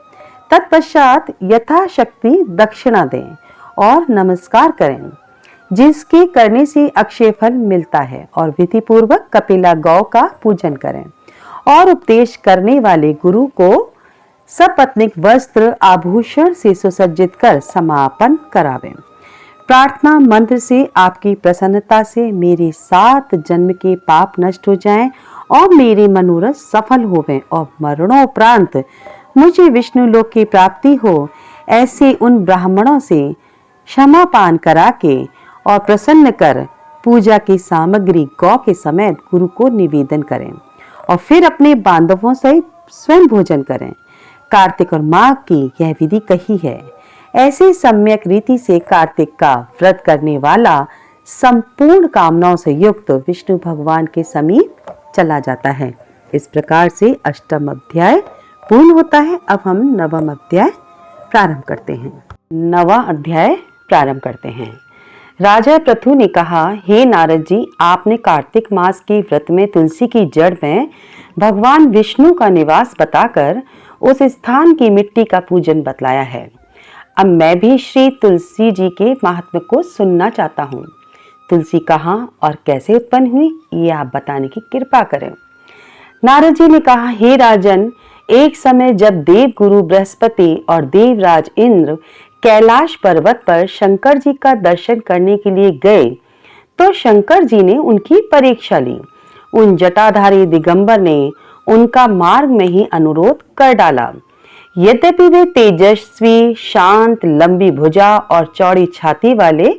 तत्पश्चात यथाशक्ति दक्षिणा दें और नमस्कार करें, जिसके करने से अक्षय फल मिलता है, और विधि पूर्वक कपिला गौ का पूजन करें और उपदेश करने वाले गुरु को सपत्नीक वस्त्र आभूषण से सुसज्जित कर समापन करावें। प्रार्थना मंत्र से आपकी प्रसन्नता से मेरे 7 जन्म के पाप नष्ट हो जाएं और मेरे मनोरथ सफल होवें और मरणोपरांत मुझे विष्णु लोक की प्राप्ति हो। ऐसे उन ब्राह्मणों से क्षमा पान करा के और प्रसन्न कर पूजा की सामग्री गौ के समेत गुरु को निवेदन करें और फिर अपने बांधवों सहित स्वयं भोजन करें। कार्तिक और माघ की यह विधि कही है। ऐसे सम्यक रीति से कार्तिक का व्रत करने वाला संपूर्ण कामनाओं से युक्त विष्णु भगवान के समीप चला जाता है। इस प्रकार से 8वां अध्याय पूर्ण होता है। अब हम 9वां अध्याय प्रारंभ करते हैं। 9वां अध्याय प्रारंभ करते हैं। राजा पृथु ने कहा, हे नारद जी, आपने कार्तिक मास के व्रत में तुलसी की जड़ में भगवान विष्णु का निवास बताकर उस स्थान की मिट्टी का पूजन बतलाया है। अब मैं भी श्री तुलसी जी के महात्म्य को सुनना चाहता हूँ। तुलसी कहाँ और कैसे उत्पन्न हुई, ये आप बताने की कृपा करें। नारद जी ने कहा, हे राजन, एक समय जब देव गुरु बृहस्पति और देवराज इंद्र कैलाश पर्वत पर शंकर जी का दर्शन करने के लिए गए, तो शंकर जी ने उनकी परीक्षा ली। उन जटाधारी दिगंबर ने उनका मार्ग में ही अनुरोध कर डाला। यद्यपि वे तेजस्वी, शांत, लंबी भुजा और चौड़ी छाती वाले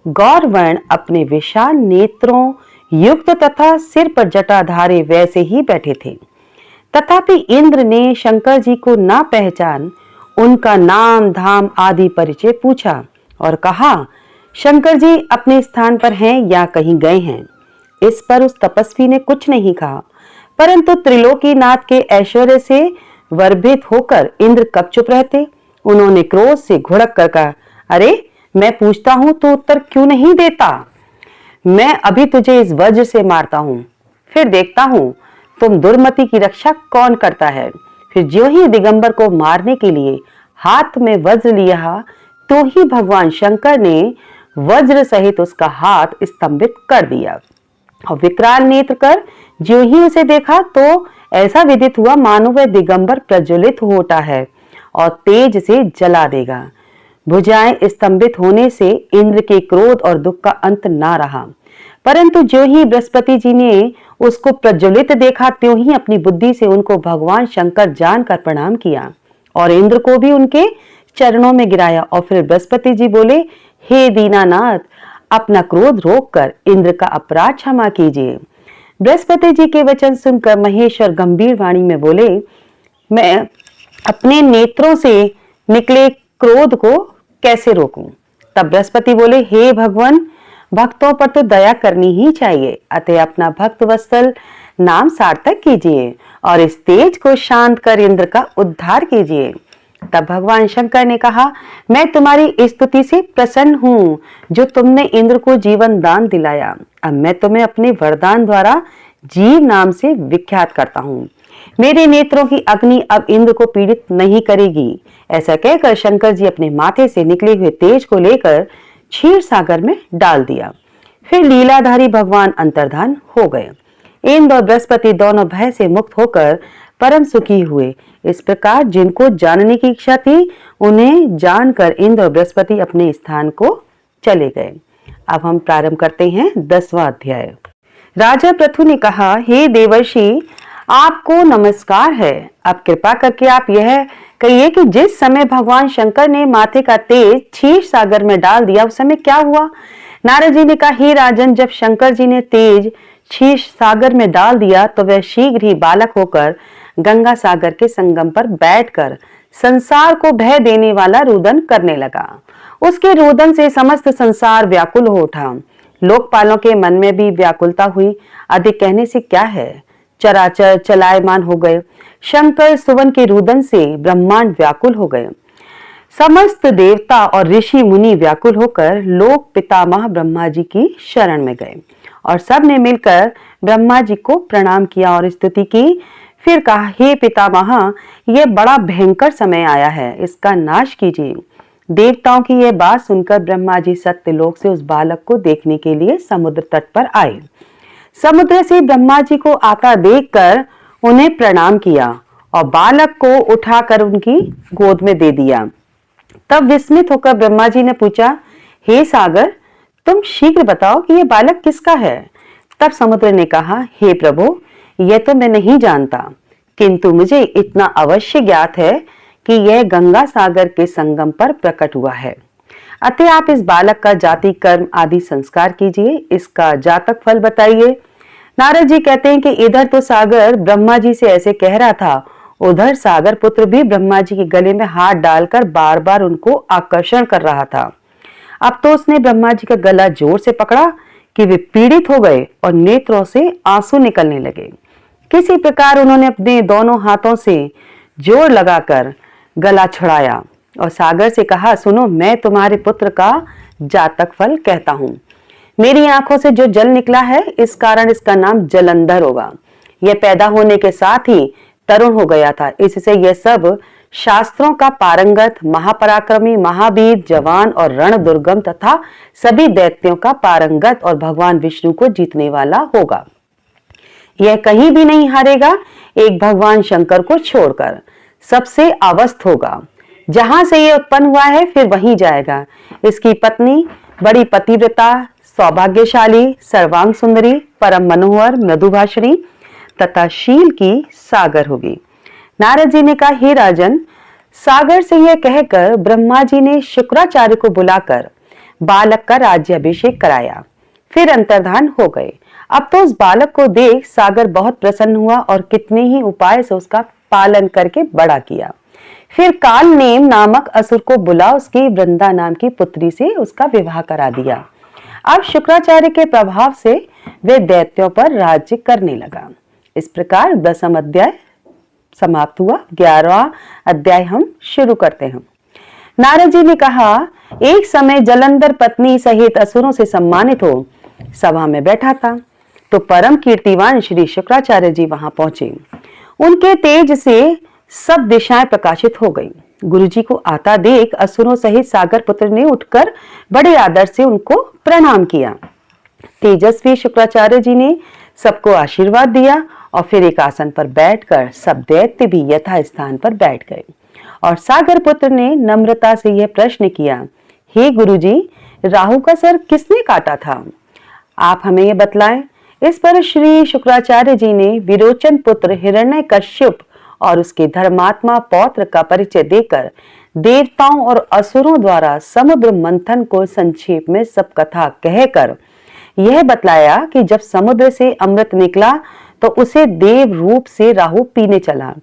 गौरवर्ण अपने विशाल नेत्रों युक्त तथा सिर पर जटाधारी वैसे ही बैठे थे, तथापि इंद्र ने शंकर जी को ना पहचान उनका नाम धाम आदि परिचय पूछा और कहा, शंकर जी अपने स्थान पर हैं या कहीं गए हैं। इस पर उस तपस्वी ने कुछ नहीं कहा, परंतु त्रिलोकीनाथ के ऐश्वर्य से वर्भित होकर इंद्र कब चुप रहते। उन्होंने क्रोध से घुड़क कर कहा, अरे मैं पूछता हूं तो उत्तर क्यों नहीं देता। मैं अभी तुझे इस वज्र से मारता हूं, फिर देखता हूं तुम दुर्मति की रक्षा कौन करता है। फिर ज्यों ही दिगंबर को मारने के लिए हाथ में वज्र लिया, तो ही भगवान शंकर ने वज्र सहित उसका हाथ स्तंभित कर दिया और विकराल नेत्र कर ज्यों ही उसे देखा, तो ऐसा विदित हुआ मानो वह दिगंबर प्रज्वलित हो उठा है और तेज से जला देगा। भुजाएं स्तंभित होने से इंद्र के क्रोध और दुख का अंत ना रहा, परंतु ज्यों ही बृहस्पति जी ने उसको प्रज्वलित देखा, त्यों ही अपनी बुद्धि से उनको भगवान शंकर जानकर प्रणाम किया और इंद्र को भी उनके चरणों में गिराया। और फिर बृहस्पति जी बोले, हे दीनानाथ, अपना क्रोध रोककर इंद्र का अपराध क्षमा कीजिए। बृहस्पति जी के वचन सुनकर महेश्वर गंभीर वाणी में बोले, मैं अपने नेत्रों से निकले क्रोध को कैसे रोकूं। तब बृहस्पति बोले, हे भगवान, भक्तों पर तो दया करनी ही चाहिए, अतः अपना भक्त वत्सल नाम सार्थक कीजिए और इस तेज को शांत कर इंद्र का उद्धार कीजिए। तब भगवान शंकर ने कहा, मैं तुम्हारी स्तुति से प्रसन्न हूँ जो तुमने इंद्र को जीवन दान दिलाया। अब मैं तुम्हें अपने वरदान द्वारा जीव नाम से विख्यात करता हूँ। मेरे नेत्रों की अग्नि अब इंद्र को पीड़ित नहीं करेगी। ऐसा कहकर शंकर जी अपने माथे से निकले हुए तेज को लेकर क्षीर सागर में डाल दिया। फिर लीलाधारी भगवान अंतर्धान हो गए। इंद्र और बृहस्पति दोनों भय से मुक्त होकर परम सुखी हुए। इस प्रकार जिनको जानने की इच्छा थी, उन्हें जानकर इंद्र और बृहस्पति अपने स्थान को चले गए। अब हम प्रारंभ करते हैं 10वां अध्याय। राजा पृथु ने कहा, हे देवर्षि, आपको नमस्कार है। अब कृपा करके आप यह कहिए कि जिस समय भगवान शंकर ने माथे का तेज क्षीर सागर में डाल दिया उस समय क्या हुआ। नारद जी ने कहा, हे राजन, जब शंकर जी ने तेज क्षीर सागर में डाल दिया तो वह शीघ्र ही बालक होकर गंगा सागर के संगम पर बैठकर संसार को भय देने वाला रुदन करने लगा। उसके रुदन से समस्त संसार व्याकुल हो उठा। लोकपालों के मन में भी व्याकुलता हुई। अधिक कहने से क्या है, चराचर चलायमान हो गए। शंकर सुवन के रुदन से ब्रह्मांड व्याकुल हो गए। समस्त देवता और ऋषि मुनि व्याकुल होकर लोक पितामह ब्रह्मा जी की शरण में गए और सब ने मिलकर ब्रह्मा जी को प्रणाम किया और स्तुति की। फिर कहा, हे पितामह, यह बड़ा भयंकर समय आया है, इसका नाश कीजिए। देवताओं की यह बात सुनकर ब्रह्मा जी सत्यलोक से उस बालक को देखने के लिए समुद्र तट पर आए। समुद्र से ब्रह्मा जी को आता देखकर उन्हें प्रणाम किया और बालक को उठाकर उनकी गोद में दे दिया। तब विस्मित होकर ब्रह्मा जी ने पूछा, हे सागर, तुम शीघ्र बताओ कि यह बालक किसका है। तब समुद्र ने कहा, हे प्रभु, यह तो मैं नहीं जानता, किंतु मुझे इतना अवश्य ज्ञात है कि यह गंगा सागर के संगम पर प्रकट हुआ है। अतः आप इस बालक का जाति कर्म आदि संस्कार कीजिए, इसका जातक फल बताइए। नारद जी कहते हैं कि इधर तो सागर ब्रह्मा जी से ऐसे कह रहा था, उधर सागर पुत्र भी ब्रह्मा जी के गले में हाथ डालकर बार बार उनको आकर्षण कर रहा था। अब तो उसने ब्रह्मा जी का गला जोर से पकड़ा कि वे पीड़ित हो गए और नेत्रों से आंसू निकलने लगे। किसी प्रकार उन्होंने अपने दोनों हाथों से जोर लगाकर गला छुड़ाया और सागर से कहा, सुनो, मैं तुम्हारे पुत्र का जातक फल कहता हूँ। मेरी आंखों से जो जल निकला है, इस कारण इसका नाम जलंधर होगा। यह पैदा होने के साथ ही तरुण हो गया था, इससे यह सब शास्त्रों का पारंगत, महापराक्रमी, महावीर, जवान और रण दुर्गम तथा सभी दैत्यों का पारंगत और भगवान विष्णु को जीतने वाला होगा। यह कहीं भी नहीं हारेगा, एक भगवान शंकर को छोड़कर सबसे अवस्थ होगा। जहां से यह उत्पन्न हुआ है फिर वहीं जाएगा। इसकी पत्नी बड़ी पतिव्रता, सौभाग्यशाली, सर्वांग सुंदरी, परम मनोहर, मृदुभाषिणी तथा शील की सागर होगी। नारद जी ने कहा, हे राजन, सागर से यह कहकर ब्रह्मा जी ने शुक्राचार्य को बुलाकर बालक का राज्याभिषेक कराया। फिर अंतर्धान हो गए। अब तो उस बालक को देख सागर बहुत प्रसन्न हुआ और कितने ही उपाय से उसका पालन करके बड़ा किया। फिर काल नेम नामक असुर को बुला उसकी वृंदा नाम की पुत्री से उसका विवाह करा दिया। अब शुक्राचार्य के प्रभाव से वे दैत्यों पर राज्य करने लगा। इस प्रकार 10वां अध्याय समाप्त हुआ। 11वां अध्याय हम शुरू करते हैं। नारद जी ने कहा, एक समय जलंधर पत्नी सहित असुरों से सम्मानित हो सभा में बैठा था तो परम कीर्तिवान श्री शुक्राचार्य जी वहां पहुंचे। उनके तेज से सब दिशाएं प्रकाशित हो गई। गुरु जी को आता देख असुरों सहित सागर पुत्र ने उठकर बड़े आदर से उनको प्रणाम किया। तेजस्वी शुक्राचार्य जी ने सबको आशीर्वाद दिया और फिर एक आसन पर बैठकर सब दैत्य भी यथा स्थान पर बैठ गए और सागर पुत्र ने नम्रता से यह प्रश्न किया, हे गुरु जी, राहु का सर किसने काटा था? आप हमें यह बतलाएं। इस पर श्री शुक्राचार्य जी ने विरोचन पुत्र हिरण्यकश्यप और उसके धर्मात्मा पौत्र का परिचय देकर देवताओं और असुरों द्वारा समुद्र मंथन को संक्षेप में सब कथा कहकर यह बतलाया कि जब समुद्र से अमृत निकला तो उसे देव रूप से राहु पीने चला।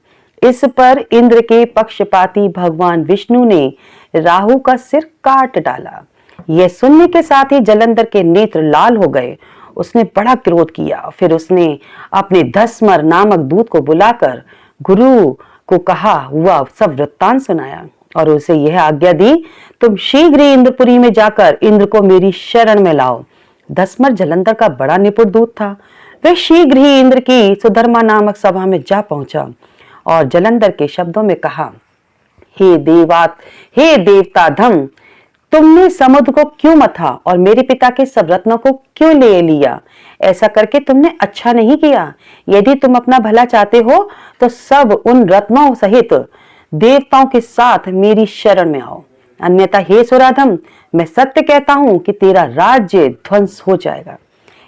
इस पर इंद्र के पक्षपाती भगवान विष्णु ने राहु का सिर काट डाला। यह सुनने के साथ ही जलंधर के नेत्र लाल हो गए। उसने बड़ा क्रोध किया। फिर उसने अपने धस्मर नामक दूत को बुलाकर गुरु को कहा हुआ सब वृत्तांत सुनाया और उसे यह आज्ञा दी, तुम शीघ्र ही इंद्रपुरी में जाकर इंद्र को मेरी शरण में लाओ। धस्मर जलंधर का बड़ा निपुण दूत था। वह शीघ्र ही इंद्र की सुधर्मा नामक सभा में जा पहुंचा और जलंधर के शब्दों में कहा, हे देवता धम, तुमने समुद्र को क्यों मथा और मेरे पिता के सब रत्नों को क्यों ले लिया? ऐसा करके तुमने अच्छा नहीं किया। यदि तुम अपना भला चाहते हो तो सब उन रत्नों सहित देवताओं के साथ मेरी शरण में आओ, अन्यथा हे सुराधम, मैं सत्य कहता हूं कि तेरा राज्य ध्वंस हो जाएगा।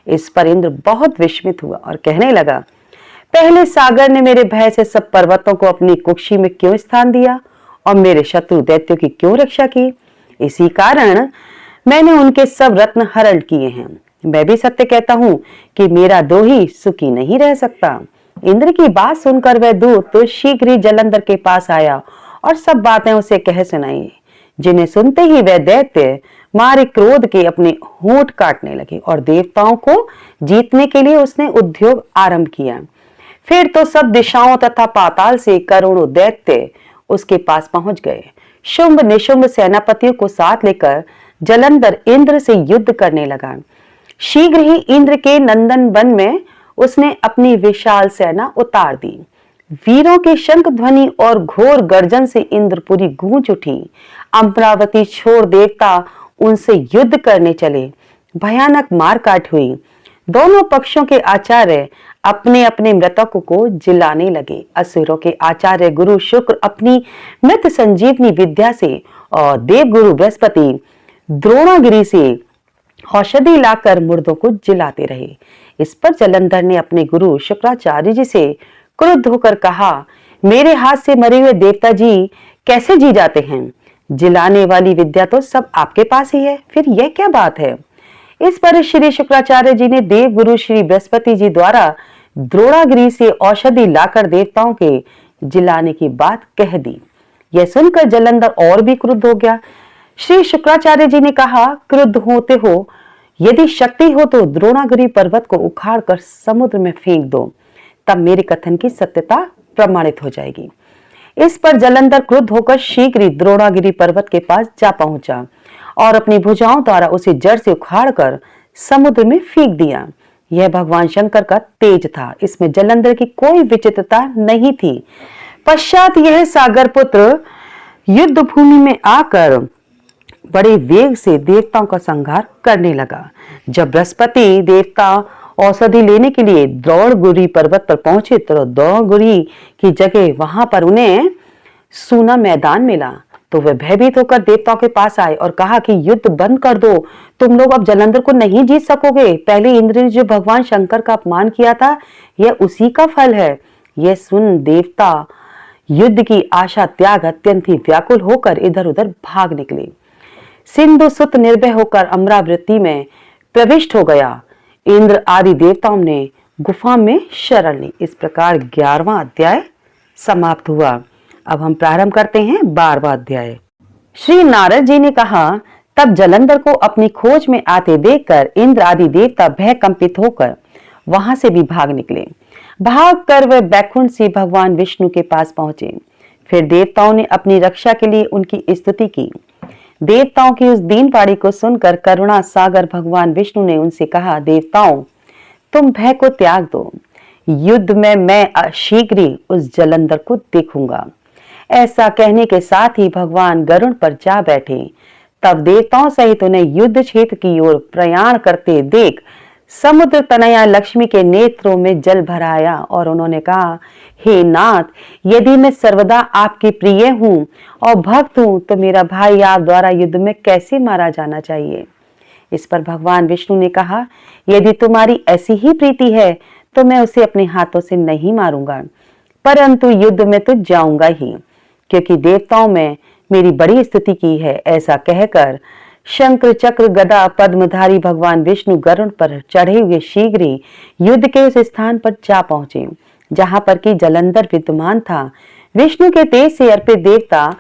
इस पर इंद्र बहुत विस्मित हुआ और कहने लगा, पहले सागर ने मेरे भय से सब पर्वतों को अपनी कुक्षी में क्यों स्थान दिया और मेरे शत्रु दैत्यों की क्यों रक्षा की? इसी कारण मैंने उनके सब रत्न हरण किए हैं। मैं भी सत्य कहता हूं कि मेरा द्रोही सुखी नहीं रह सकता। इंद्र की बात सुनकर वह दूत तो शीघ्र ही जलंधर के पास आया और सब बातें उसे कह सुनाई, जिन्हें सुनते ही वह दैत्य मारे क्रोध के अपने होंठ काटने लगे और देवताओं को जीतने के लिए उसने उद्योग आरंभ किया। फिर तो सब दिशाओं तथा पाताल से करोड़ों दैत्य उसके पास पहुंच गए। शुंभ निशुंभ सेनापतियों को साथ लेकर जलंधर इंद्र से युद्ध करने लगा। शीघ्र ही इंद्र के नंदन वन में उसने अपनी विशाल सेना उतार दी। वीरों के शंख ध्वनि और घोर गर्जन से इंद्रपुरी गूंज उठी। अमरावती छोड़ देवता उनसे युद्ध करने चले। भयानक मारकाट हुई। दोनों पक्षों के आचार्य अपने अपने मृतकों को जिलाने लगे। असुरों के आचार्य गुरु शुक्र अपनी मृत संजीवनी विद्या से और देवगुरु बृहस्पति द्रोणागिरी से औषधि लाकर मुर्दों को जिलाते रहे। इस पर जलंधर ने अपने गुरु शुक्राचार्य जी से क्रुद्ध होकर कहा, मेरे हाथ से मरे हुए देवता जी कैसे जी जाते हैं? जिलाने वाली विद्या तो सब आपके पास ही है, फिर यह क्या बात है? इस पर श्री शुक्राचार्य जी ने देव गुरु श्री बृहस्पति जी द्वारा द्रोणागिरी से औषधि लाकर देवताओं के जिलाने की बात कह दी। यह सुनकर जलंधर और भी क्रुद्ध हो गया। श्री शुक्राचार्य जी ने कहा, क्रुद्ध होते हो, यदि शक्ति हो तो द्रोणागिरी पर्वत को उखाड़कर समुद्र में फेंक दो, तब मेरे कथन की सत्यता प्रमाणित हो जाएगी। इस पर जलंधर क्रुद्ध होकर शीघ्र ही द्रोणागिरी पर्वत के पास जा पहुंचा और अपनी भुजाओं द्वारा उसे जड़ से उखाड़कर समुद्र में फेंक दिया। यह भगवान शंकर का तेज था, इसमें जलंधर की कोई विचित्रता नहीं थी। पश्चात यह सागर पुत्र युद्ध भूमि में आकर बड़े वेग से देवताओं का संहार करने लगा। जब बृहस्पति देवता औषधि लेने के लिए द्रोणागिरी पर्वत पर पहुंचे तो द्रोणागिरी की जगह वहां पर उन्हें सूना मैदान मिला। तो वे भयभीत होकर देवताओं के पास आए और कहा कि युद्ध बंद कर दो, तुम लोग अब जलंधर को नहीं जीत सकोगे। पहले इंद्र ने जो भगवान शंकर का अपमान किया था, यह उसी का फल है। यह सुन देवता युद्ध की आशा त्याग अत्यंत ही व्याकुल होकर इधर उधर भाग निकले। सिंधु सुत निर्भय होकर अमरावती में प्रविष्ट हो गया। इंद्र आदि देवताओं ने गुफा में शरण ली। इस प्रकार 11वां अध्याय समाप्त हुआ। अब हम प्रारंभ करते हैं 12वां अध्याय। श्री नारद जी ने कहा, तब जलंधर को अपनी खोज में आते देखकर इंद्र आदि देवता भय कंपित होकर वहां से भी भाग निकले। भाग कर वे बैकुंठ से भगवान विष्णु के पास पहुंचे। फिर देवताओं ने अपनी रक्षा के लिए उनकी स्तुति की। देवताओं की उस दीन पाड़ी को सुनकर करुणा सागर भगवान विष्णु ने उनसे कहा, देवताओं, तुम भय को त्याग दो। युद्ध में मैं शीघ्र ही उस जलंधर को देखूंगा। ऐसा कहने के साथ ही भगवान गरुड़ पर जा बैठे। तब देवताओं सहित उन्हें युद्ध क्षेत्र की ओर प्रयाण करते देख समुद्र तनया लक्ष्मी के नेत्रों में जल भराया और उन्होंने कहा, हे नाथ, यदि मैं सर्वदा आपके प्रिय हूँ और भक्त हूँ तो मेरा भाई आप द्वारा युद्ध में कैसे मारा जाना चाहिए? इस पर भगवान विष्णु ने कहा, यदि तुम्हारी ऐसी ही प्रीति है तो मैं उसे अपने हाथों से नहीं मारूंगा, परंतु युद्ध में तो जाऊंगा ही, क्योंकि देवताओं में मेरी बड़ी स्तुति की है। ऐसा कहकर शंकर चक्र गदा पद्मधारी भगवान विष्णु गरुड़ पर चढ़े हुए शीघ्र ही युद्ध के उस स्थान पर जा पहुंचे जहां पर कि जलंधर विद्यमान था। विष्णु के तेज से अर्पित देवता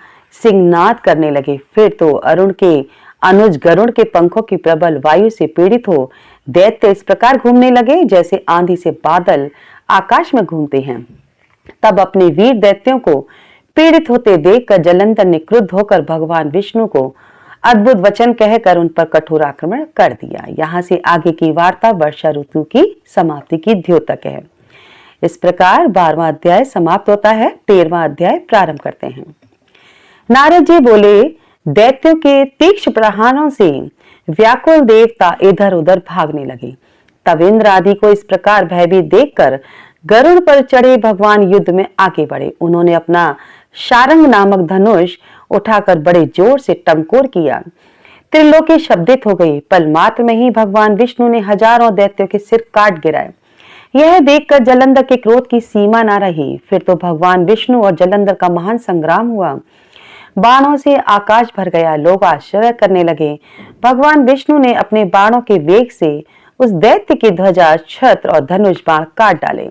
सिंहनाद करने लगे। फिर तो अरुण के अनुज गरुड़ के पंखों की प्रबल वायु से पीड़ित हो दैत्य इस प्रकार घूमने लगे जैसे आंधी से बादल आकाश में घूमते हैं। तब अपने वीर दैत्यों को पीड़ित होते देखकर जलंधर ने क्रुद्ध होकर भगवान विष्णु को अद्भुत वचन कहकर उन पर कठोर आक्रमण कर दिया। यहाँ से आगे की वार्ता वर्षा ऋतु की समाप्ति की द्योतक है। इस प्रकार 12वां अध्याय समाप्त होता है। 13वां अध्याय प्रारंभ करते हैं। नारद जी बोले, दैत्यों के तीक्ष्ण प्रहारों से व्याकुल देवता इधर उधर भागने लगे। तब इंद्र आदि को इस प्रकार भयभीत देखकर गरुड़ पर चढ़े भगवान युद्ध में आगे बढ़े। उन्होंने अपना शारंग नामक धनुष उठाकर बड़े जोर से टंकोर किया। त्रिलोकी शब्दित हो गई। पल मात्र में ही भगवान विष्णु ने हजारों दैत्यों के सिर काट गिराए। यह देखकर जलंधर के क्रोध की सीमा न रही। फिर तो भगवान विष्णु और जलंधर का महान संग्राम हुआ। बाणों से आकाश भर गया। लोग आश्चर्य करने लगे। भगवान विष्णु ने अपने बाणों के वेग से उस दैत्य की ध्वजा, छत्र और धनुष बाण काट डाले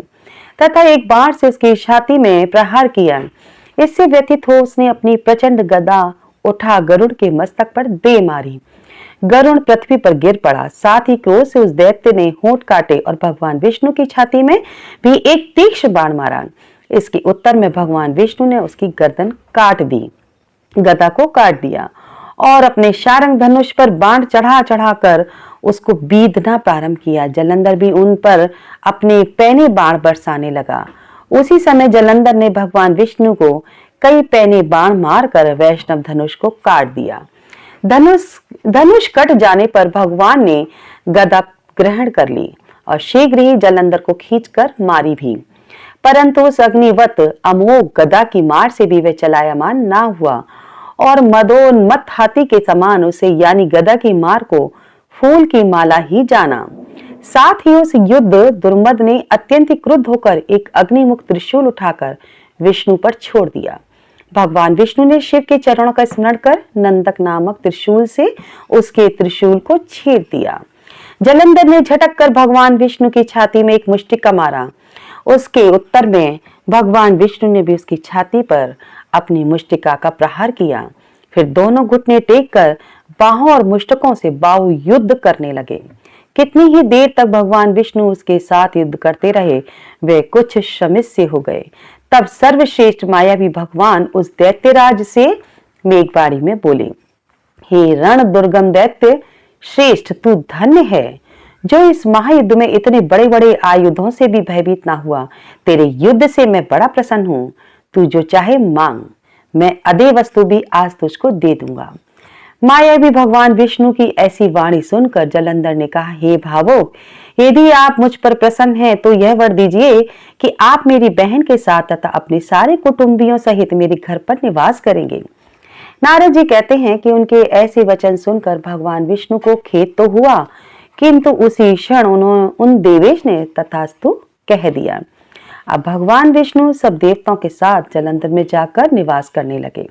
तथा एक बाण से उसकी छाती में प्रहार किया। इससे व्यथित हो उसने अपनी प्रचंड गदा उठा गरुड़ के मस्तक पर दे मारी। गरुड़ पृथ्वी पर गिर पड़ा। साथ ही क्रोध से उस दैत्य ने होंठ काटे और भगवान विष्णु की छाती में भी एक तीक्ष्ण बाण मारा। इसके उत्तर में भगवान विष्णु ने उसकी गर्दन काट दी, गदा को काट दिया और अपने शारंग धनुष पर बाण चढ़ा चढ़ाकर उसको बीधना प्रारंभ किया। जलंधर भी उन पर अपने पैने बाण बरसाने लगा। उसी समय जलंधर ने भगवान विष्णु को कई पैने बाण मारकर वैष्णव धनुष को काट दिया। धनुष कट जाने पर भगवान ने गदा ग्रहण कर ली और शीघ्र ही जलंधर को खींचकर मारी भी, परंतु उस अग्निवत अमोघ गदा की मार से भी वह चलायमान ना हुआ और मदोन्मत्त हाथी के समान उसे यानी गदा की मार को फूल की माला ही जाना। साथ ही उस युद्ध दुर्मद ने अत्यंत क्रुद्ध होकर एक अग्निमुख त्रिशूल उठाकर विष्णु पर छोड़ दिया। भगवान विष्णु ने शिव के चरणों का स्मरण कर नंदक नामक त्रिशूल से उसके त्रिशूल को छेद दिया। जलंधर ने झटक कर भगवान विष्णु की छाती में एक मुष्टिका मारा। उसके उत्तर में भगवान विष्णु ने भी उसकी छाती पर अपनी मुष्टिका का प्रहार किया। फिर दोनों घुटने टेक कर बाहों और मुष्टकों से बाहु युद्ध करने लगे। कितनी ही देर तक भगवान विष्णु उसके साथ युद्ध करते रहे। वे कुछ शमित से हो गए। तब सर्वश्रेष्ठ मायावी भगवान उस दैत्यराज से मेघवाणी में बोले, हे रण दुर्गम दैत्य श्रेष्ठ, तू धन्य है जो इस महायुद्ध में इतने बड़े बड़े आयुधों से भी भयभीत ना हुआ। तेरे युद्ध से मैं बड़ा प्रसन्न हूं। तू जो चाहे मांग, मैं अदे वस्तु भी आज तुझको दे दूंगा। मायावी भगवान विष्णु की ऐसी वाणी सुनकर जलंधर ने कहा, हे भावुक, यदि आप मुझ पर प्रसन्न हैं तो यह वर दीजिए कि आप मेरी बहन के साथ तथा अपने सारे कुटुंबियों सहित मेरे घर पर निवास करेंगे। नारद जी कहते हैं कि उनके ऐसे वचन सुनकर भगवान विष्णु को खेद तो हुआ, किंतु उसी क्षण उन देवेश ने तथास्तु कह दिया। अब भगवान विष्णु सब देवताओं के साथ जलंधर में जाकर निवास करने लगे।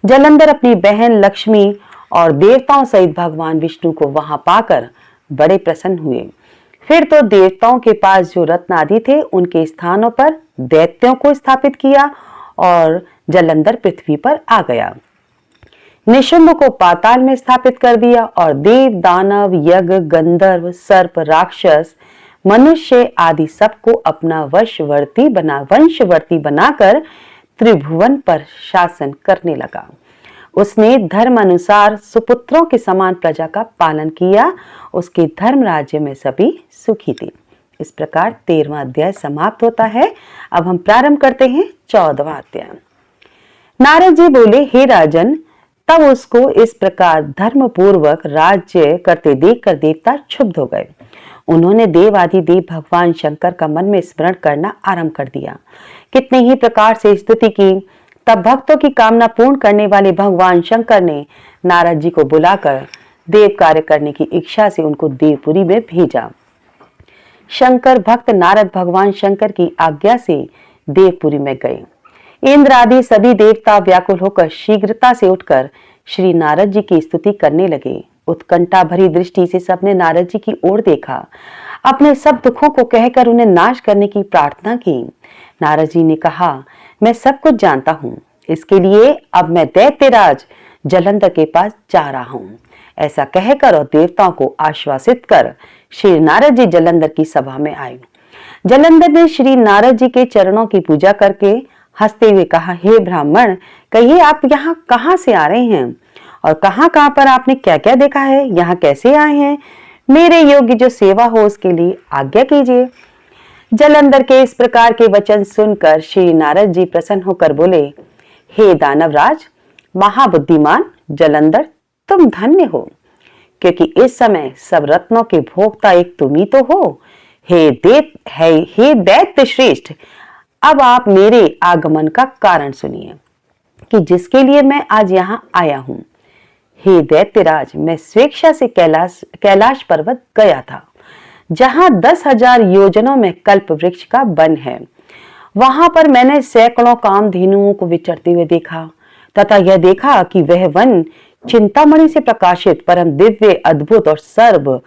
जलंधर अपनी बहन लक्ष्मी और देवताओं सहित भगवान विष्णु को वहां पाकर बड़े प्रसन्न हुए। फिर तो देवताओं के पास जो रत्न आदि थे उनके स्थानों पर दैत्यों को स्थापित किया और जलंधर पृथ्वी पर आ गया। निशुंभ को पाताल में स्थापित कर दिया और देव, दानव, यज्ञ, गंधर्व, सर्प, राक्षस, मनुष्य आदि सबको अपना वंशवर्ती बनाकर त्रिभुवन पर शासन करने लगा। उसने धर्म अनुसार सुपुत्रों के समान प्रजा का पालन किया। उसके धर्म राज्य में सभी सुखी थे। इस प्रकार 13वां अध्याय समाप्त होता है। अब हम प्रारंभ करते हैं 14वां अध्याय। नारद जी बोले, हे राजन, तब उसको इस प्रकार धर्म पूर्वक राज्य करते देखकर देवता क्षुब्ध हो गए। उन्होंने देवाधिदेव भगवान शंकर का मन में स्मरण करना आरंभ कर दिया। कितने ही प्रकार से स्तुति की। तब भक्तों की कामना पूर्ण करने वाले भगवान शंकर ने नारद जी को बुलाकर देव कार्य करने की इच्छा से उनको देवपुरी में भेजा। शंकर भक्त नारद भगवान शंकर की आज्ञा से देवपुरी में गए। इंद्र आदि सभी देवता व्याकुल होकर शीघ्रता से उठकर श्री नारद जी की स्तुति करने लगे। उत्कंठा भरी दृष्टि से सबने नारद जी की ओर देखा। अपने सब दुखों को कहकर उन्हें नाश करने की प्रार्थना की। नारद जी ने कहा, मैं सब कुछ जानता हूँ, इसके लिए अब मैं दैत्यराज जलंधर के पास जा रहा हूँ। ऐसा कहकर और देवताओं को आश्वासित कर श्री नारद जी जलंधर की सभा में आए। जलंधर ने श्री नारद जी के चरणों की पूजा करके हंसते हुए कहा, हे ब्राह्मण, कहिए आप यहाँ कहाँ से आ रहे हैं और कहाँ कहाँ पर आपने क्या क्या देखा है, यहाँ कैसे आए हैं? मेरे योग्य जो सेवा हो उसके लिए आज्ञा कीजिए। जलंधर के इस प्रकार के वचन सुनकर श्री नारद जी प्रसन्न होकर बोले, हे दानवराज, महाबुद्धिमान जलंधर, तुम धन्य हो, क्योंकि इस समय सब रत्नों के भोक्ता एक तुम ही तो हो। हे दैत्य श्रेष्ठ, अब आप मेरे आगमन का कारण सुनिए कि जिसके लिए मैं आज यहाँ आया हूँ। हे दैत्यराज, मैं स्वेच्छा से कैलाश पर्वत गया था, जहां 10,000 योजनों में कल्प वृक्ष का वन है। वहां पर मैंने सैकड़ों कामधेनुओं को विचरते हुए देखा तथा यह देखा कि वह वन चिंतामणि से प्रकाशित परम दिव्य, अद्भुत और सर्व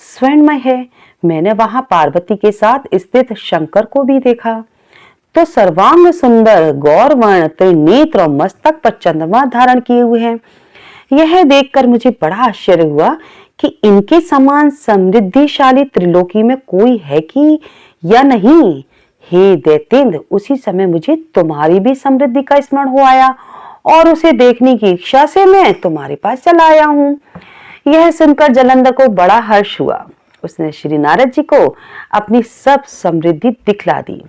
स्वर्णमय है। मैंने वहां पार्वती के साथ स्थित शंकर को भी देखा, तो सर्वांग सुंदर, गौरवर्ण, त्रिनेत्र और मस्तक पर चंद्रमा धारण किए हुए हैं। यह देखकर मुझे बड़ा आश्चर्य हुआ कि इनके समान समृद्धिशाली त्रिलोकी में कोई है कि या नहीं। हे दैत्येंद्र, उसी समय मुझे तुम्हारी भी समृद्धि का स्मरण हो आया और उसे देखने की इच्छा से मैं तुम्हारे पास चला आया हूँ। यह सुनकर जलंधर को बड़ा हर्ष हुआ। उसने श्री नारद जी को अपनी सब समृद्धि दिखला दी।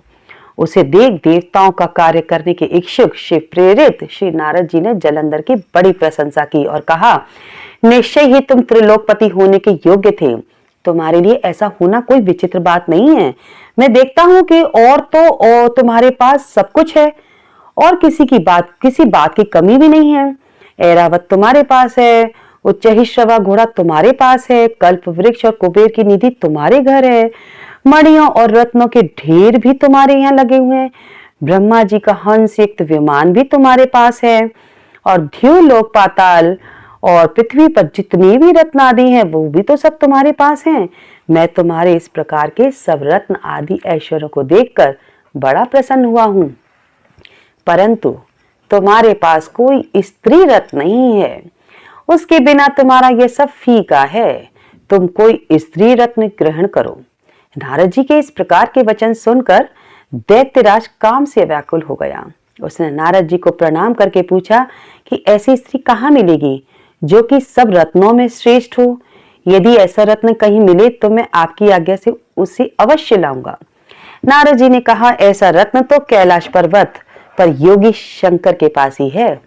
उसे देख देवताओं का कार्य करने के इच्छुक शिव प्रेरित श्री नारद जी ने जलंधर की बड़ी प्रशंसा की और कहा, निश्चय ही तुम त्रिलोकपति होने के योग्य थे। तुम्हारे लिए ऐसा होना कोई विचित्र बात नहीं है। मैं देखता हूँ कि और तुम्हारे पास सब कुछ है और किसी बात की कमी भी नहीं है। ऐरावत तुम्हारे पास है, उच्चहिश्रवा घोड़ा तुम्हारे पास है, कल्प वृक्ष और कुबेर की निधि तुम्हारे घर है, मणियों और रत्नों के ढेर भी तुम्हारे यहाँ लगे हुए हैं, ब्रह्मा जी का हंस युक्त विमान भी तुम्हारे पास है और ध्युव लोक, पाताल और पृथ्वी पर जितनी भी रत्न आदि हैं वो भी तो सब तुम्हारे पास हैं। मैं तुम्हारे इस प्रकार के सब रत्न आदि ऐश्वर्यों को देखकर बड़ा प्रसन्न हुआ हूँ, परंतु तुम्हारे पास कोई स्त्री रत्न नहीं है। उसके बिना तुम्हारा यह सब फीका है। तुम कोई स्त्री रत्न ग्रहण करो। नारद जी के इस प्रकार के वचन सुनकर दैत्यराज काम से व्याकुल हो गया। उसने नारद जी को प्रणाम करके पूछा कि ऐसी स्त्री कहाँ मिलेगी जो कि सब रत्नों में श्रेष्ठ हो। यदि ऐसा रत्न कहीं मिले तो मैं आपकी आज्ञा से उसे अवश्य लाऊंगा। नारद जी ने कहा, ऐसा रत्न तो कैलाश पर्वत पर योगी शंकर के पास ही है।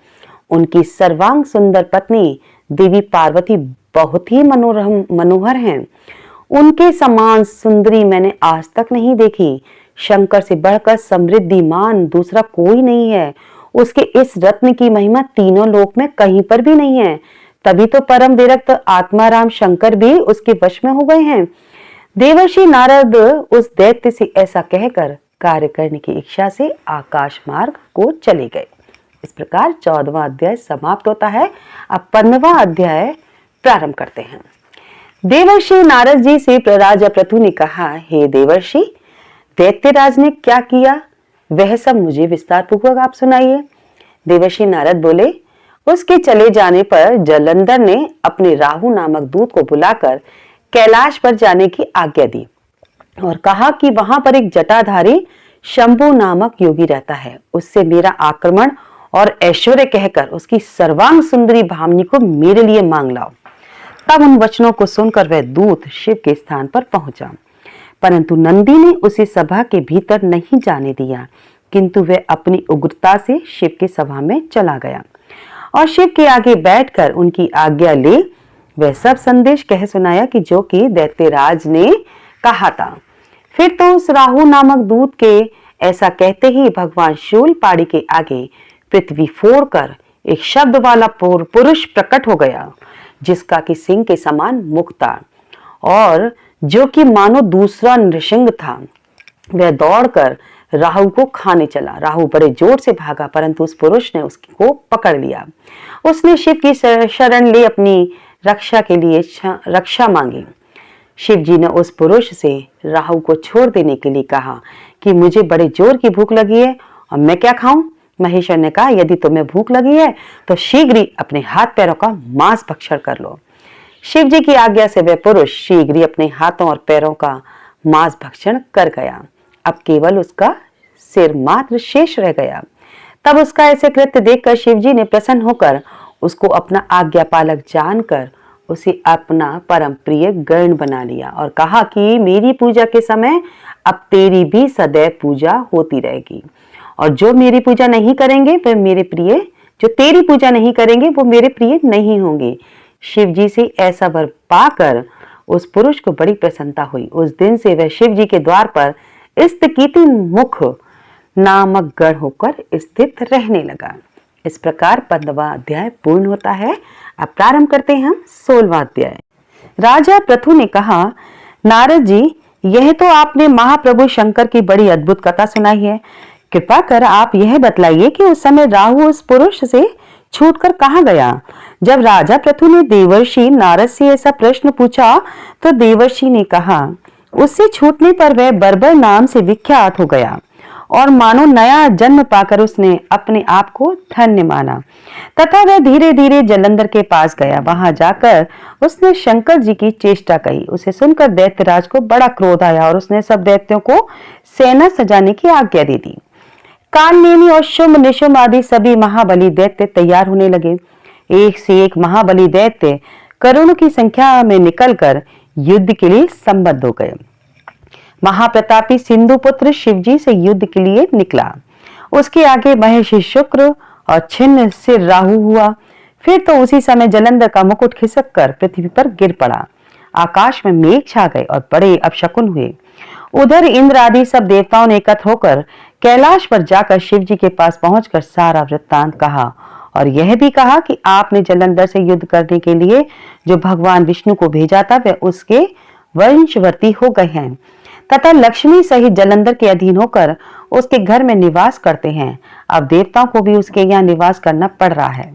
उनकी सर्वांग सुंदर पत्नी देवी पार्वती बहुत ही मनोहर हैं। उनके समान सुंदरी मैंने आज तक नहीं देखी। शंकर से बढ़कर समृद्धिमान दूसरा कोई नहीं है। उसके इस रत्न की महिमा तीनों लोक में कहीं पर भी नहीं है। तभी तो परम विरक्त आत्माराम शंकर भी उसके वश में हो गए हैं। देवर्षि नारद उस दैत्य से ऐसा कहकर कार्य करने की इच्छा से आकाश मार्ग को चले गए। इस प्रकार 14वां अध्याय समाप्त होता है। अब 15वां अध्याय प्रारंभ करते हैं। देवर्षि नारद जी से राजा पृथु ने कहा, हे देवर्षि, दैत्यराज ने क्या किया वह सब मुझे विस्तार पूर्वक आप सुनाइए। देवर्षि नारद बोले, उसके चले जाने पर जलंधर ने अपने राहु नामक दूत को बुलाकर कैलाश पर जाने की आज्ञा दी और कहा कि वहां पर एक जटाधारी शंभु नामक योगी रहता है। उससे मेरा आक्रमण और ऐश्वर्य कहकर उसकी सर्वांग सुंदरी भामिनी को मेरे लिए मांग लाओ। तब उन वचनों को सुनकर वह दूत शिव के स्थान पर पहुंचा, परंतु नंदी ने उसे सभा के भीतर नहीं जाने दिया, किंतु वह अपनी उग्रता से शिव की सभा में चला गया और शिव के आगे बैठकर उनकी आज्ञा ले वह सब संदेश कह सुनाया कि जो कि दैत्यराज ने कहा था। फिर तो उस राहु नामक दूत के ऐसा कहते ही भगवान शूलपाणी के आगे पृथ्वी फोड़कर एक शब्द वाला पुरुष प्रकट हो गया, जिसका कि सिंह के समान मुख था और जो कि मानो दूसरा नृसिंह था। वह दौड़कर राहु को खाने चला। राहु बड़े जोर से भागा, परंतु उस पुरुष ने उसको पकड़ लिया। उसने शिव की शरण ले अपनी रक्षा के लिए रक्षा मांगी। शिव जी ने उस पुरुष से राहु को छोड़ देने के लिए कहा कि मुझे बड़े जोर की भूख लगी है और मैं क्या खाऊं। महेश्वर ने कहा, यदि तुम्हें भूख लगी है तो शीघ्र ही अपने हाथ पैरों का मांस भक्षण कर लो। शिव जी की आज्ञा से वह पुरुष शीघ्र ही अपने हाथों और पैरों का मांस भक्षण कर गया। अब केवल उसका सिर मात्र शेष रह गया। तब उसका ऐसे कृत्य देखकर शिव जी ने प्रसन्न होकर उसको अपना आज्ञा पालक जानकर उसे अपना परम प्रिय गण बना लिया और कहा कि मेरी पूजा के समय अब तेरी भी सदैव पूजा होती रहेगी और जो मेरी पूजा नहीं करेंगे वह मेरे प्रिय, जो तेरी पूजा नहीं करेंगे वो मेरे प्रिय नहीं होंगे। शिव जी से ऐसा वर पाकर उस पुरुष को बड़ी प्रसन्नता हुई। उस दिन से वह शिव जी के द्वार पर स्तकीति मुख नामक गण होकर स्थित रहने लगा। इस प्रकार 15वां अध्याय पूर्ण होता है। अब प्रारंभ करते हैं हम 16वां अध्याय। राजा पृथु ने कहा, नारद जी, यह तो आपने महाप्रभु शंकर की बड़ी अद्भुत कथा सुनाई है। कृपा कर आप यह बतलाइए कि उस समय राहु उस पुरुष से छूटकर कहाँ गया। जब राजा पृथु ने देवर्षि नारद से ऐसा प्रश्न पूछा तो देवर्षि ने कहा, उससे छूटने पर वह बर्बर नाम से विख्यात हो गया और मानो नया जन्म पाकर उसने अपने आप को धन्य माना तथा वह धीरे धीरे जलंधर के पास गया। वहां जाकर उसने शंकर जी की चेष्टा कही। उसे सुनकर दैत्यराज को बड़ा क्रोध आया और उसने सब दैत्यों को सेना सजाने की आज्ञा दे दी। कालनेमी और शुंभ निशुंभ आदि सभी महाबली दैत्य तैयार होने लगे। एक से एक महाबली दैत्य करोड़ों की संख्या में निकलकर युद्ध के लिए संबद्ध हो गए। महाप्रतापी सिंधु पुत्र शिवजी से युद्ध के लिए निकला। उसके आगे महेश शुक्र और छिन्न सिर राहु हुआ। फिर तो उसी समय जलंधर का मुकुट खिसक कर पृथ्वी पर गिर पड़ा। आकाश में मेघ छा गए और बड़े अपशकुन हुए। उधर इंद्र आदि सब देवताओं ने एकत्र होकर कैलाश पर जाकर शिव जी के पास पहुंचकर सारा वृत्तांत कहा और यह भी कहा कि आपने जलंधर से युद्ध करने के लिए जो भगवान विष्णु को भेजा था वे उसके वंशवर्ती हो गए हैं तथा लक्ष्मी सहित जलंधर के अधीन होकर उसके घर में निवास करते हैं। अब देवताओं को भी उसके यहाँ निवास करना पड़ रहा है।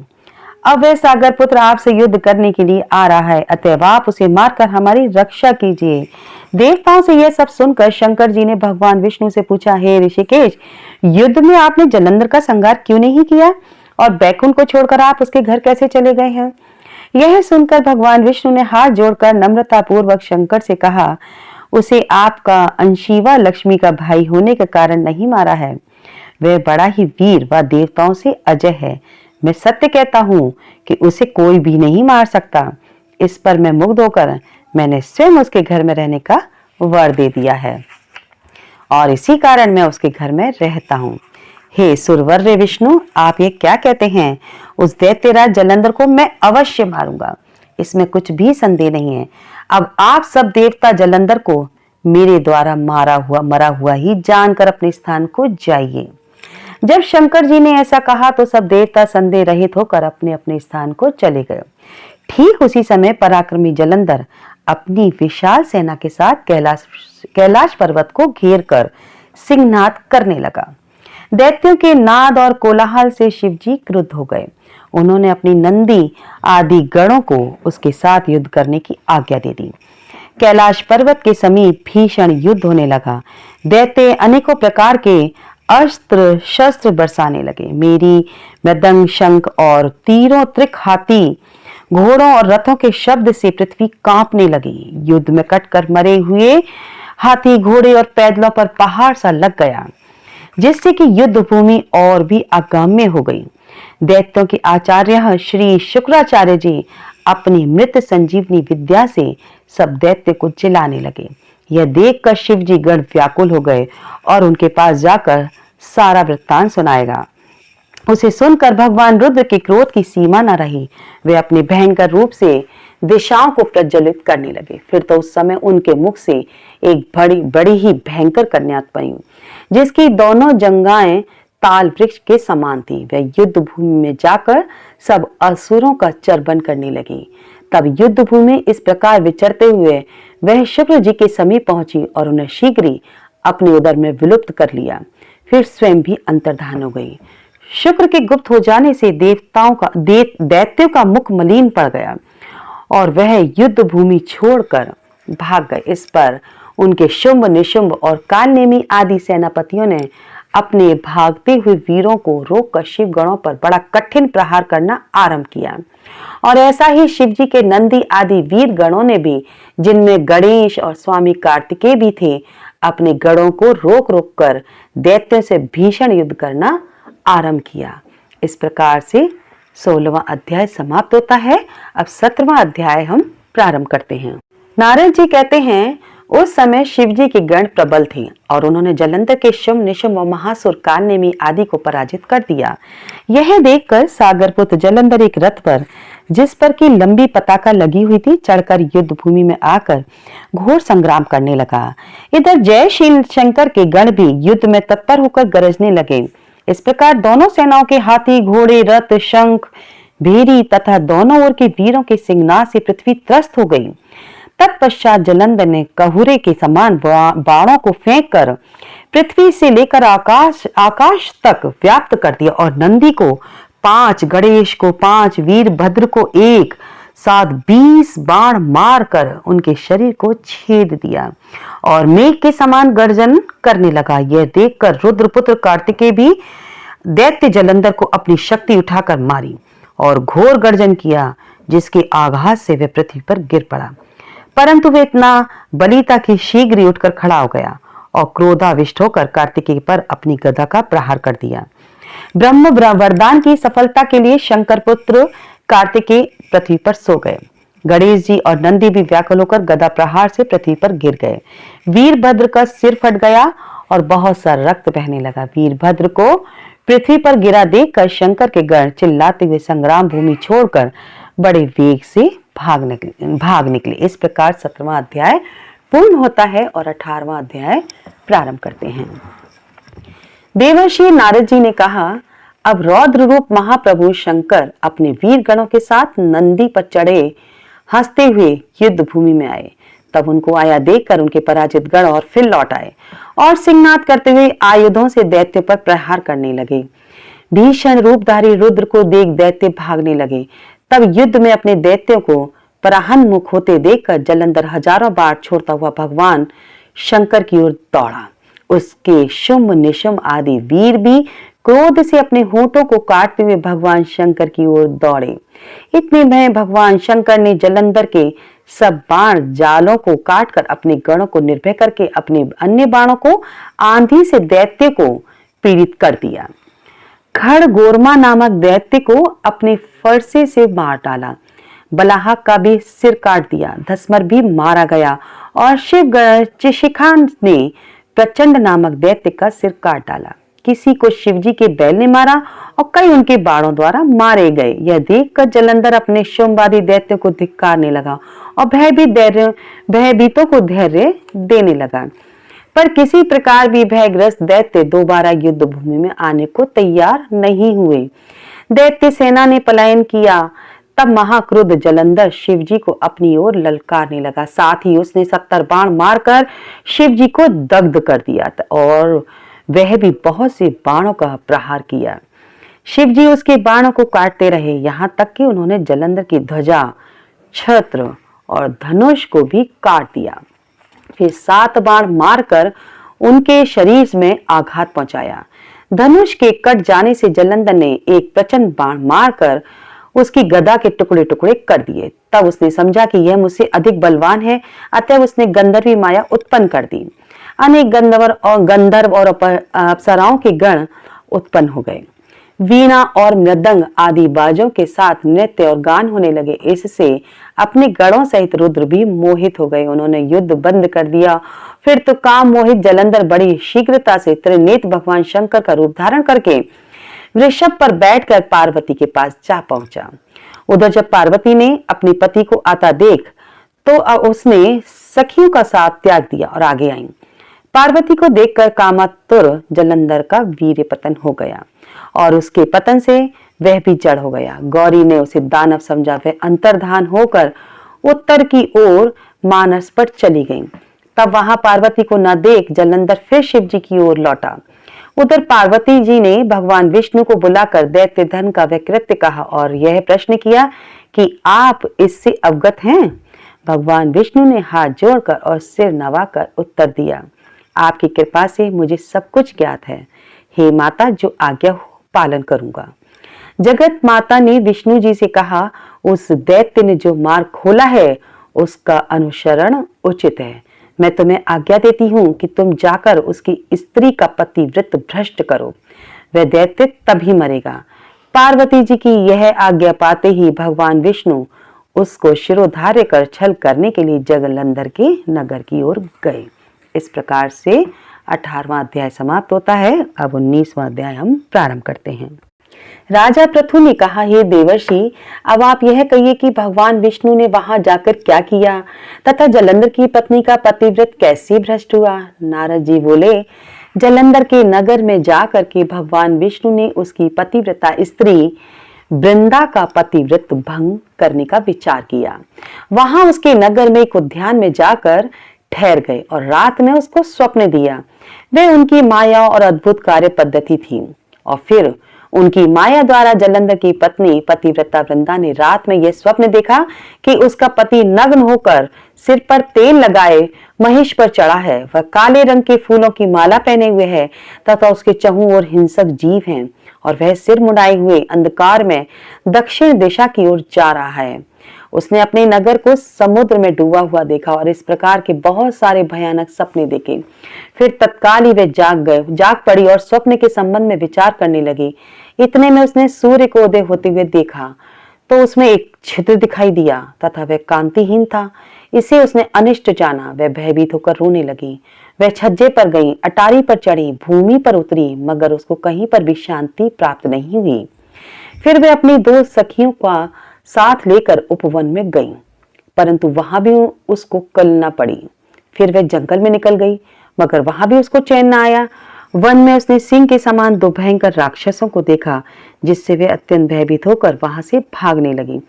अब वह सागर पुत्र आपसे युद्ध करने के लिए आ रहा है, अतएव आप उसे मारकर हमारी रक्षा कीजिए। देवताओं से यह सब सुनकर शंकर जी ने भगवान विष्णु से पूछा, हे ऋषिकेश, युद्ध में आपने जलंधर का संहार क्यों नहीं किया और बैकुंठ को छोड़कर आप उसके घर कैसे चले गए हैं। यह सुनकर भगवान विष्णु ने हाथ जोड़कर नम्रता पूर्वक शंकर से कहा, उसे आपका अंशीवा लक्ष्मी का भाई होने के कारण नहीं मारा है। वह बड़ा ही वीर व देवताओं से अजय है। मैं सत्य कहता हूँ कि उसे कोई भी नहीं मार सकता। इस पर मैं मुग्ध होकर मैंने स्वयं उसके घर में रहने का वर दे दिया है और इसी कारण मैं उसके घर में रहता हूँ। हे सुरवर्य विष्णु, आप ये क्या कहते हैं? उस दैत्यराज जलंधर को मैं अवश्य मारूंगा, इसमें कुछ भी संदेह नहीं है। अब आप सब देवता जलंधर को मेरे द्वारा मरा हुआ ही जानकर अपने स्थान को जाइए। जब शंकर जी ने ऐसा कहा तो सब देवता संदेह रहित होकर अपने अपने स्थान को चले गए। ठीक उसी समय पराक्रमी जलंधर अपनी विशाल सेना के साथ कैलाश पर्वत को घेर कर सिंहनाद करने लगा। दैत्यों के नाद और कोलाहल से शिवजी क्रुद्ध हो गए। उन्होंने अपनी नंदी आदि गणों को उसके साथ युद्ध करने की आज्ञा दे दी। कैलाश पर्वत के समीप भीषण युद्ध होने लगा। दैत्य अनेकों प्रकार के अस्त्र शस्त्र बरसाने लगे। मेरी मृदंग शंख और तीरों त्रिक हाथी घोड़ों और रथों के शब्द से पृथ्वी कांपने लगी। युद्ध में कटकर मरे हुए हाथी घोड़े और पैदलों पर पहाड़ सा लग गया, जिससे कि युद्ध भूमि और भी अगम्य हो गई। दैत्यों के आचार्य श्री शुक्राचार्य जी अपनी मृत संजीवनी विद्या से सब दैत्य को जिलाने लगे। यह देखकर शिव जी गण व्याकुल हो गए और उनके पास जाकर सारा वृत्तांत सुनाएगा। उसे सुनकर भगवान रुद्र के क्रोध की सीमा न रही। वे अपने भयंकर रूप से दिशाओं को प्रज्वलित करने लगे। फिर तो उस समय उनके मुख से एक बड़ी ही भयंकर कन्या उत्पन्न हुई, जिसकी दोनों जंघाएं ताल वृक्ष के समान थी। वह युद्ध भूमि में जाकर सब असुरों का चर्बन करने लगी। तब युद्ध भूमि इस प्रकार विचरते हुए वह शुक्र जी के समीप पहुंची और उन्हें शीघ्र ही अपने उदर में विलुप्त कर लिया। फिर स्वयं भी अंतर्धान हो गई। शुक्र के गुप्त हो जाने से दैत्यों का मुख मलिन पड़ गया और वह युद्ध भूमि छोड़कर भाग गए। इस पर उनके शुंभ निशुंभ और कालनेमी आदि सेनापतियों ने अपने भागते हुए वीरों को रोककर शिव गणों पर बड़ा कठिन प्रहार करना आरंभ किया। और ऐसा ही शिवजी के नंदी आदि वीर गणों ने भी, जिनमें गणेश और स्वामी कार्तिकेय भी थे, अपने गणों को रोक रोक कर दैत्यों से भीषण युद्ध करना आरंभ किया। इस प्रकार से 16वां अध्याय समाप्त होता है। अब 17वां अध्याय हम प्रारंभ करते हैं। नारद जी कहते हैं, उस समय शिवजी के गण प्रबल थे और उन्होंने जलंधर के शुंभ निशुंभ और महासुर कालनेमी आदि को पराजित कर दिया। यह देखकर सागरपुत्र जलंधर एक रथ पर, जिस पर की लंबी पताका लगी हुई थी, चढ़कर युद्ध भूमि में आकर घोर संग्राम करने लगा। इधर जयशील शंकर के गण भी युद्ध में तत्पर होकर गरजने लगे। इस प्रकार दोनों सेनाओं के हाथी घोड़े रथ शंख भेरी तथा दोनों ओर के वीरों के सिंहनाद से पृथ्वी त्रस्त हो गई। तत्पश्चात जालंधर ने कहुरे के समान बाणों को फेंककर पृथ्वी से लेकर आकाश तक व्याप्त कर दिया और नंदी को 5, गणेश को 5, वीरभद्र को 1 साथ 20 बाण मारकर उनके शरीर को छेद दिया और मेघ के समान गर्जन करने लगा। यह देखकर रुद्रपुत्र कार्तिकेय भी दैत्य जालंधर को अपनी शक्ति उठाकर मारी और घोर गर्जन किया, जिसके आघात से वह पृथ्वी पर गिर पड़ा। परंतु वह इतना बली था कि शीघ्र ही उठकर खड़ा हो गया और क्रोधाविष्ट होकर कार्तिकेय पर अपनी गदा का प्रहार कर दिया। ब्रह्म वरदान की सफलता के लिए शंकर पुत्र कार्तिकेय पृथ्वी पर सो गए। गणेश जी और नंदी भी व्याकुल होकर गदा प्रहार से पृथ्वी पर गिर गए। वीरभद्र का सिर फट गया और बहुत सा रक्त बहने लगा। वीरभद्र को पृथ्वी पर गिरा देखकर शंकर के गण चिल्लाते हुए संग्राम भूमि छोड़कर बड़े वेग से भाग निकले। इस प्रकार 17वां अध्याय पूर्ण होता है और 18वां अध्याय प्रारंभ करते हैं। देवर्षि नारद जी ने कहा, अब रौद्र रूप महाप्रभु शंकर अपने वीर गणों के साथ नंदी पर चढ़े हंसते हुए युद्ध भूमि में आए। तब उनको आया देखकर उनके पराजित गण और फिर लौट आए और सिंहनाद करते हुए आयुधों से दैत्य पर प्रहार करने लगे। भीषण रूपधारी रुद्र को देख दैत्य भागने लगे। तब युद्ध में अपने दैत्यों को पराहन्मुख होते देखकर जालंधर हजारों बार छोड़ता हुआ भगवान शंकर की ओर दौड़ा। उसके शुंभ निशुंभ आदि वीर भी क्रोध से अपने होठों को काटते हुए भगवान शंकर की ओर दौड़े। इतने में भगवान शंकर ने जालंधर के सब बाण जालों को काटकर अपने गणों को निर्भय करके अपने अन्य बाणों को आंधी से दैत्य को पीड़ित कर दिया। खड़गोरमा नामक दैत्य को अपने फरसे से मार डाला। बलाहक का भी सिर काट दिया। धस्मर भी मारा गया और शिखा ने प्रचंड नामक दैत्य का सिर काट डाला। किसी को शिवजी के बैल ने मारा और कई उनके बाणों द्वारा मारे गए। यह देखकर जालंधर अपने शुंभादि दैत्यों को धिक्कारने लगा और भयभीतों को धैर्य देने लगा। पर किसी प्रकार भी भयग्रस्त दैत्य दोबारा युद्ध भूमि में आने को तैयार नहीं हुए। दैत्य सेना ने पलायन किया। तब महाक्रुद्ध जालंधर शिवजी को अपनी ओर ललकारने लगा। साथ ही उसने 70 बाण मारकर शिवजी को दग्ध कर दिया और वह भी बहुत से बाणों का प्रहार किया। शिवजी उसके बाणों को काटते रहे, यहाँ तक कि उन्होंने जालंधर की ध्वजा, छत्र और धनुष को भी काट दिया। फिर 7 बाण मारकर उनके शरीर में आघात पहुंचाया। धनुष के कट जाने से जालंधर ने एक प्रचंड बाण मारकर उसकी गदा के टुकड़े टुकड़े कर दिए। तब उसने समझा कि यह मुझसे अधिक बलवान है, अतः उसने गंधर्वी माया उत्पन्न कर दी। अनेक गंधर्व और अप्सराओं के गण उत्पन्न हो गए। वीणा और मृदंग आदि बाजों के साथ नृत्य और गान होने लगे। इससे अपने गणों सहित रुद्र भी मोहित हो गए। उन्होंने युद्ध बंद कर दिया। फिर तो काम मोहित जालंधर बड़ी शीघ्रता से त्रिनेत्र भगवान शंकर का रूप धारण करके वृषभ पर बैठकर पार्वती के पास जा पहुंचा। उधर जब पार्वती ने अपने पति को आता देख तो उसने सखियों का साथ त्याग दिया और आगे आई। पार्वती को देखकर कामातुर जालंधर का वीर्य पतन हो गया और उसके पतन से वह भी जड़ हो गया। गौरी ने उसे दानव समझा। वह अंतर्धान होकर उत्तर की ओर मानस पर चली गई। तब वहां पार्वती को न देख जालंधर फिर शिव जी की ओर लौटा। उधर पार्वती जी ने भगवान विष्णु को बुलाकर दैत्य धन का वैकृत्य कहा और यह प्रश्न किया कि आप इससे अवगत हैं। भगवान विष्णु ने हाथ जोड़कर और सिर नवाकर उत्तर दिया, आपकी कृपा से मुझे सब कुछ ज्ञात है। हे माता, जो आज्ञा पालन करूंगा। जगत माता ने विष्णु जी से कहा, उस दैत्य ने जो मार्ग खोला है उसका अनुसरण उचित है। मैं तुम्हें आज्ञा देती हूँ कि तुम जाकर उसकी स्त्री का पतिव्रत भ्रष्ट करो। वह दैत्य तभी मरेगा। पार्वती जी की यह आज्ञा पाते ही भगवान विष्णु उसको शिरोधार्य कर छल करने के लिए जालंधर के नगर की ओर गए। इस प्रकार से 18वां अध्याय समाप्त होता है। अब 19वां अध्याय हम प्रारंभ करते हैं। राजा पृथु ने कहा, हे देवर्षि, अब आप यह कहिए कि भगवान विष्णु ने वहां जाकर क्या किया तथा जालंधर की पत्नी का पतिव्रत कैसे भ्रष्ट हुआ। नारद जी बोले, जालंधर के नगर में जाकर के भगवान विष्णु ने उसकी पतिव्रता स्त्री वृंदा का पतिव्रत भंग करने का विचार किया। वहां उसके नगर में एक उद्यान में जाकर ठहर गए और रात में उसको स्वप्न दिया। वह उनकी माया और अद्भुत कार्य पद्धति थी। और फिर उनकी माया द्वारा जलंधर की पत्नी पतिव्रता वृंदा ने रात में यह स्वप्न देखा कि उसका पति नग्न होकर सिर पर तेल लगाए महिष पर चढ़ा है। वह काले रंग के फूलों की माला पहने हुए है तथा उसके चहुं ओर हिंसक जीव हैं और वह सिर मुड़ाए हुए अंधकार में दक्षिण दिशा की ओर जा रहा है। उसने अपने नगर को समुद्र में डूबा हुआ देखा और इस प्रकार के बहुत सारे भयानक सपने देखे। फिर तत्काल ही वे जाग पड़ी और स्वप्न के संबंध में विचार करने लगी। इतने में उसने सूर्य को उदय होते हुए देखा तो उसमें एक छिद्र दिखाई दिया तथा वह कांतिहीन था। इसे उसने अनिष्ट जाना। वह भयभीत होकर रोने लगी। वह छज्जे पर गई, अटारी पर चढ़ी, भूमि पर उतरी, मगर उसको कहीं पर भी शांति प्राप्त नहीं हुई। फिर वह अपनी 2 सखियों का साथ लेकर उपवन में गई, परंतु वहां भी उसको कलना पड़ी। फिर वह जंगल में निकल गई, मगर वहां भी उसको चैन न आया। वन में उसने सिंह के समान 2 भयंकर राक्षसों को देखा, जिससे वे अत्यंत भयभीत होकर वहां से भागने लगी।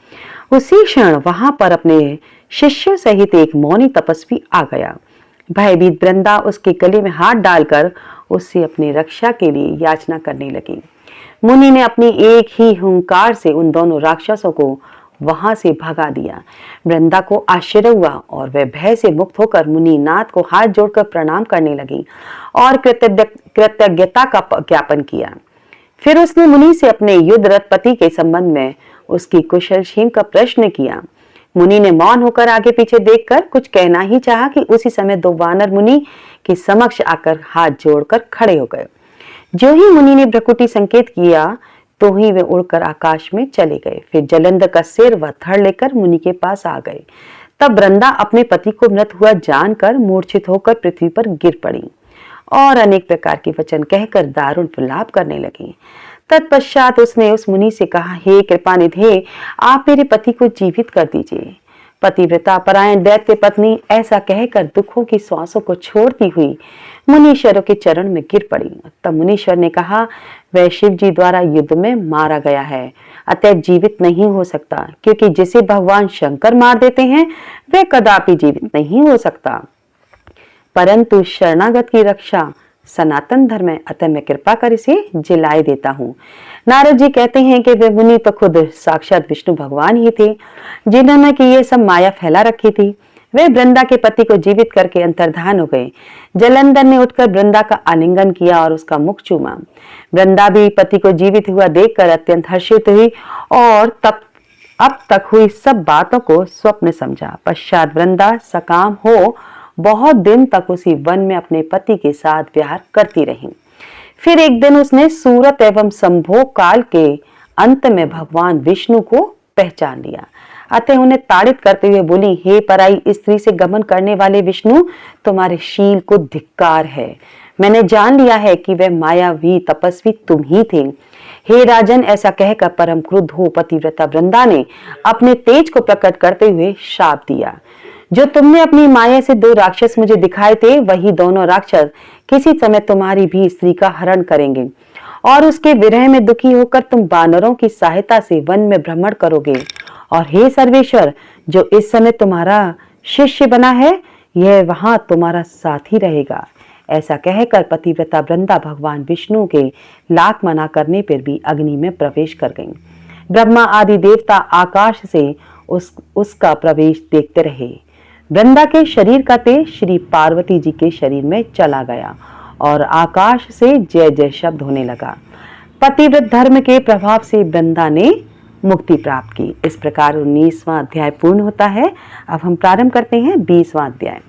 उसी क्षण वहां पर अपने शिष्य सहित एक मौनी तपस्वी आ गया। भयभीत वृंदा उसके गले में हाथ डालकर उससे अपनी रक्षा के लिए याचना करने लगी। मुनि ने अपनी एक ही हुंकार से उन दोनों राक्षसों को वहां से भगा दिया। वृंदा को आश्चर्य हुआ और वह भय से मुक्त होकर मुनिनाथ को हाथ जोड़कर प्रणाम करने लगी और कृतज्ञता का ज्ञापन किया। फिर उसने मुनि से अपने युद्धरत पति के संबंध में उसकी कुशलक्षेम का प्रश्न किया। मुनि ने मौन होकर आगे पीछे देखकर कुछ कहना ही चाहा कि उसी समय 2 वानर मुनि के समक्ष आकर हाथ जोड़कर खड़े हो गए। जो ही मुनि ने भ्रुकुटी संकेत किया तो ही वे उड़कर आकाश में चले गए। फिर जलंधर का सिर व धड़ लेकर मुनि के पास आ गए। तब वृंदा अपने पति को मृत हुआ जानकर मूर्छित होकर पृथ्वी पर गिर पड़ी और अनेक प्रकार के वचन कहकर दारुण विलाप करने लगी। तत्पश्चात उसने उस मुनि से कहा, हे कृपानिधे, आप मेरे पति को जीवित कर दीजिए। पतिव्रता परायण दैत्य पत्नी ऐसा कहकर दुखों की श्वासों को छोड़ती हुई मुनीश्वरों के चरण में गिर पड़ी। तब मुनीश्वर ने कहा, वह शिव जी द्वारा युद्ध में मारा गया है, अतः जीवित नहीं हो सकता, क्योंकि जिसे भगवान शंकर मार देते हैं वह कदापि जीवित नहीं हो सकता। परंतु शरणागत की रक्षा सनातन धर्म है, अतः मैं कृपा कर इसे जिलाए देता हूँ। नारद जी कहते हैं कि वे मुनि तो खुद साक्षात विष्णु भगवान ही थे, जिन्होंने कि ये सब माया फैला रखी थी। वे वृंदा के पति को जीवित करके अंतर्धान हो गए। जलंधर ने उठकर वृंदा का आलिंगन किया और उसका मुख चूमा। वृंदा भी पति को जीवित हुआ देखकर अत्यंत हर्षित हुई और अब तक हुई सब बातों को स्वप्न समझा। पश्चात वृंदा सकाम हो बहुत दिन तक उसी वन में अपने पति के साथ विहार करती रही। फिर एक दिन उसने सूरत एवं संभोग काल के अंत में भगवान विष्णु को पहचान लिया। अतः उन्हें ताड़ित करते हुए बोली, हे पराई स्त्री से गमन करने वाले विष्णु, तुम्हारे शील को धिक्कार है। मैंने जान लिया है कि वह मायावी तपस्वी तुम ही थे। हे राजन, ऐसा कहकर परम क्रुद्ध हो पतिव्रता वृंदा ने अपने तेज को प्रकट करते हुए शाप दिया। जो तुमने अपनी माया से 2 राक्षस मुझे दिखाए थे, वही दोनों राक्षस किसी समय तुम्हारी भी स्त्री का हरण करेंगे और उसके विरह में दुखी होकर तुम वानरों की सहायता से वन में भ्रमण करोगे। और हे सर्वेश्वर, जो इस समय तुम्हारा शिष्य बना है, यह वहां तुम्हारा साथी रहेगा। ऐसा कहकर पतिव्रता वृंदा भगवान विष्णु के लाख मना करने पर भी अग्नि में प्रवेश कर गईं। ब्रह्मा आदि देवता आकाश से उसका प्रवेश देखते रहे। वृंदा के शरीर का तेज श्री पार्वती जी के शरीर में चला गया और आकाश से जय जय शब्द होने लगा। पतिव्रत धर्म के प्रभाव से वृंदा ने मुक्ति प्राप्त की। इस प्रकार 19वां अध्याय पूर्ण होता है। अब हम प्रारंभ करते हैं 20वां अध्याय।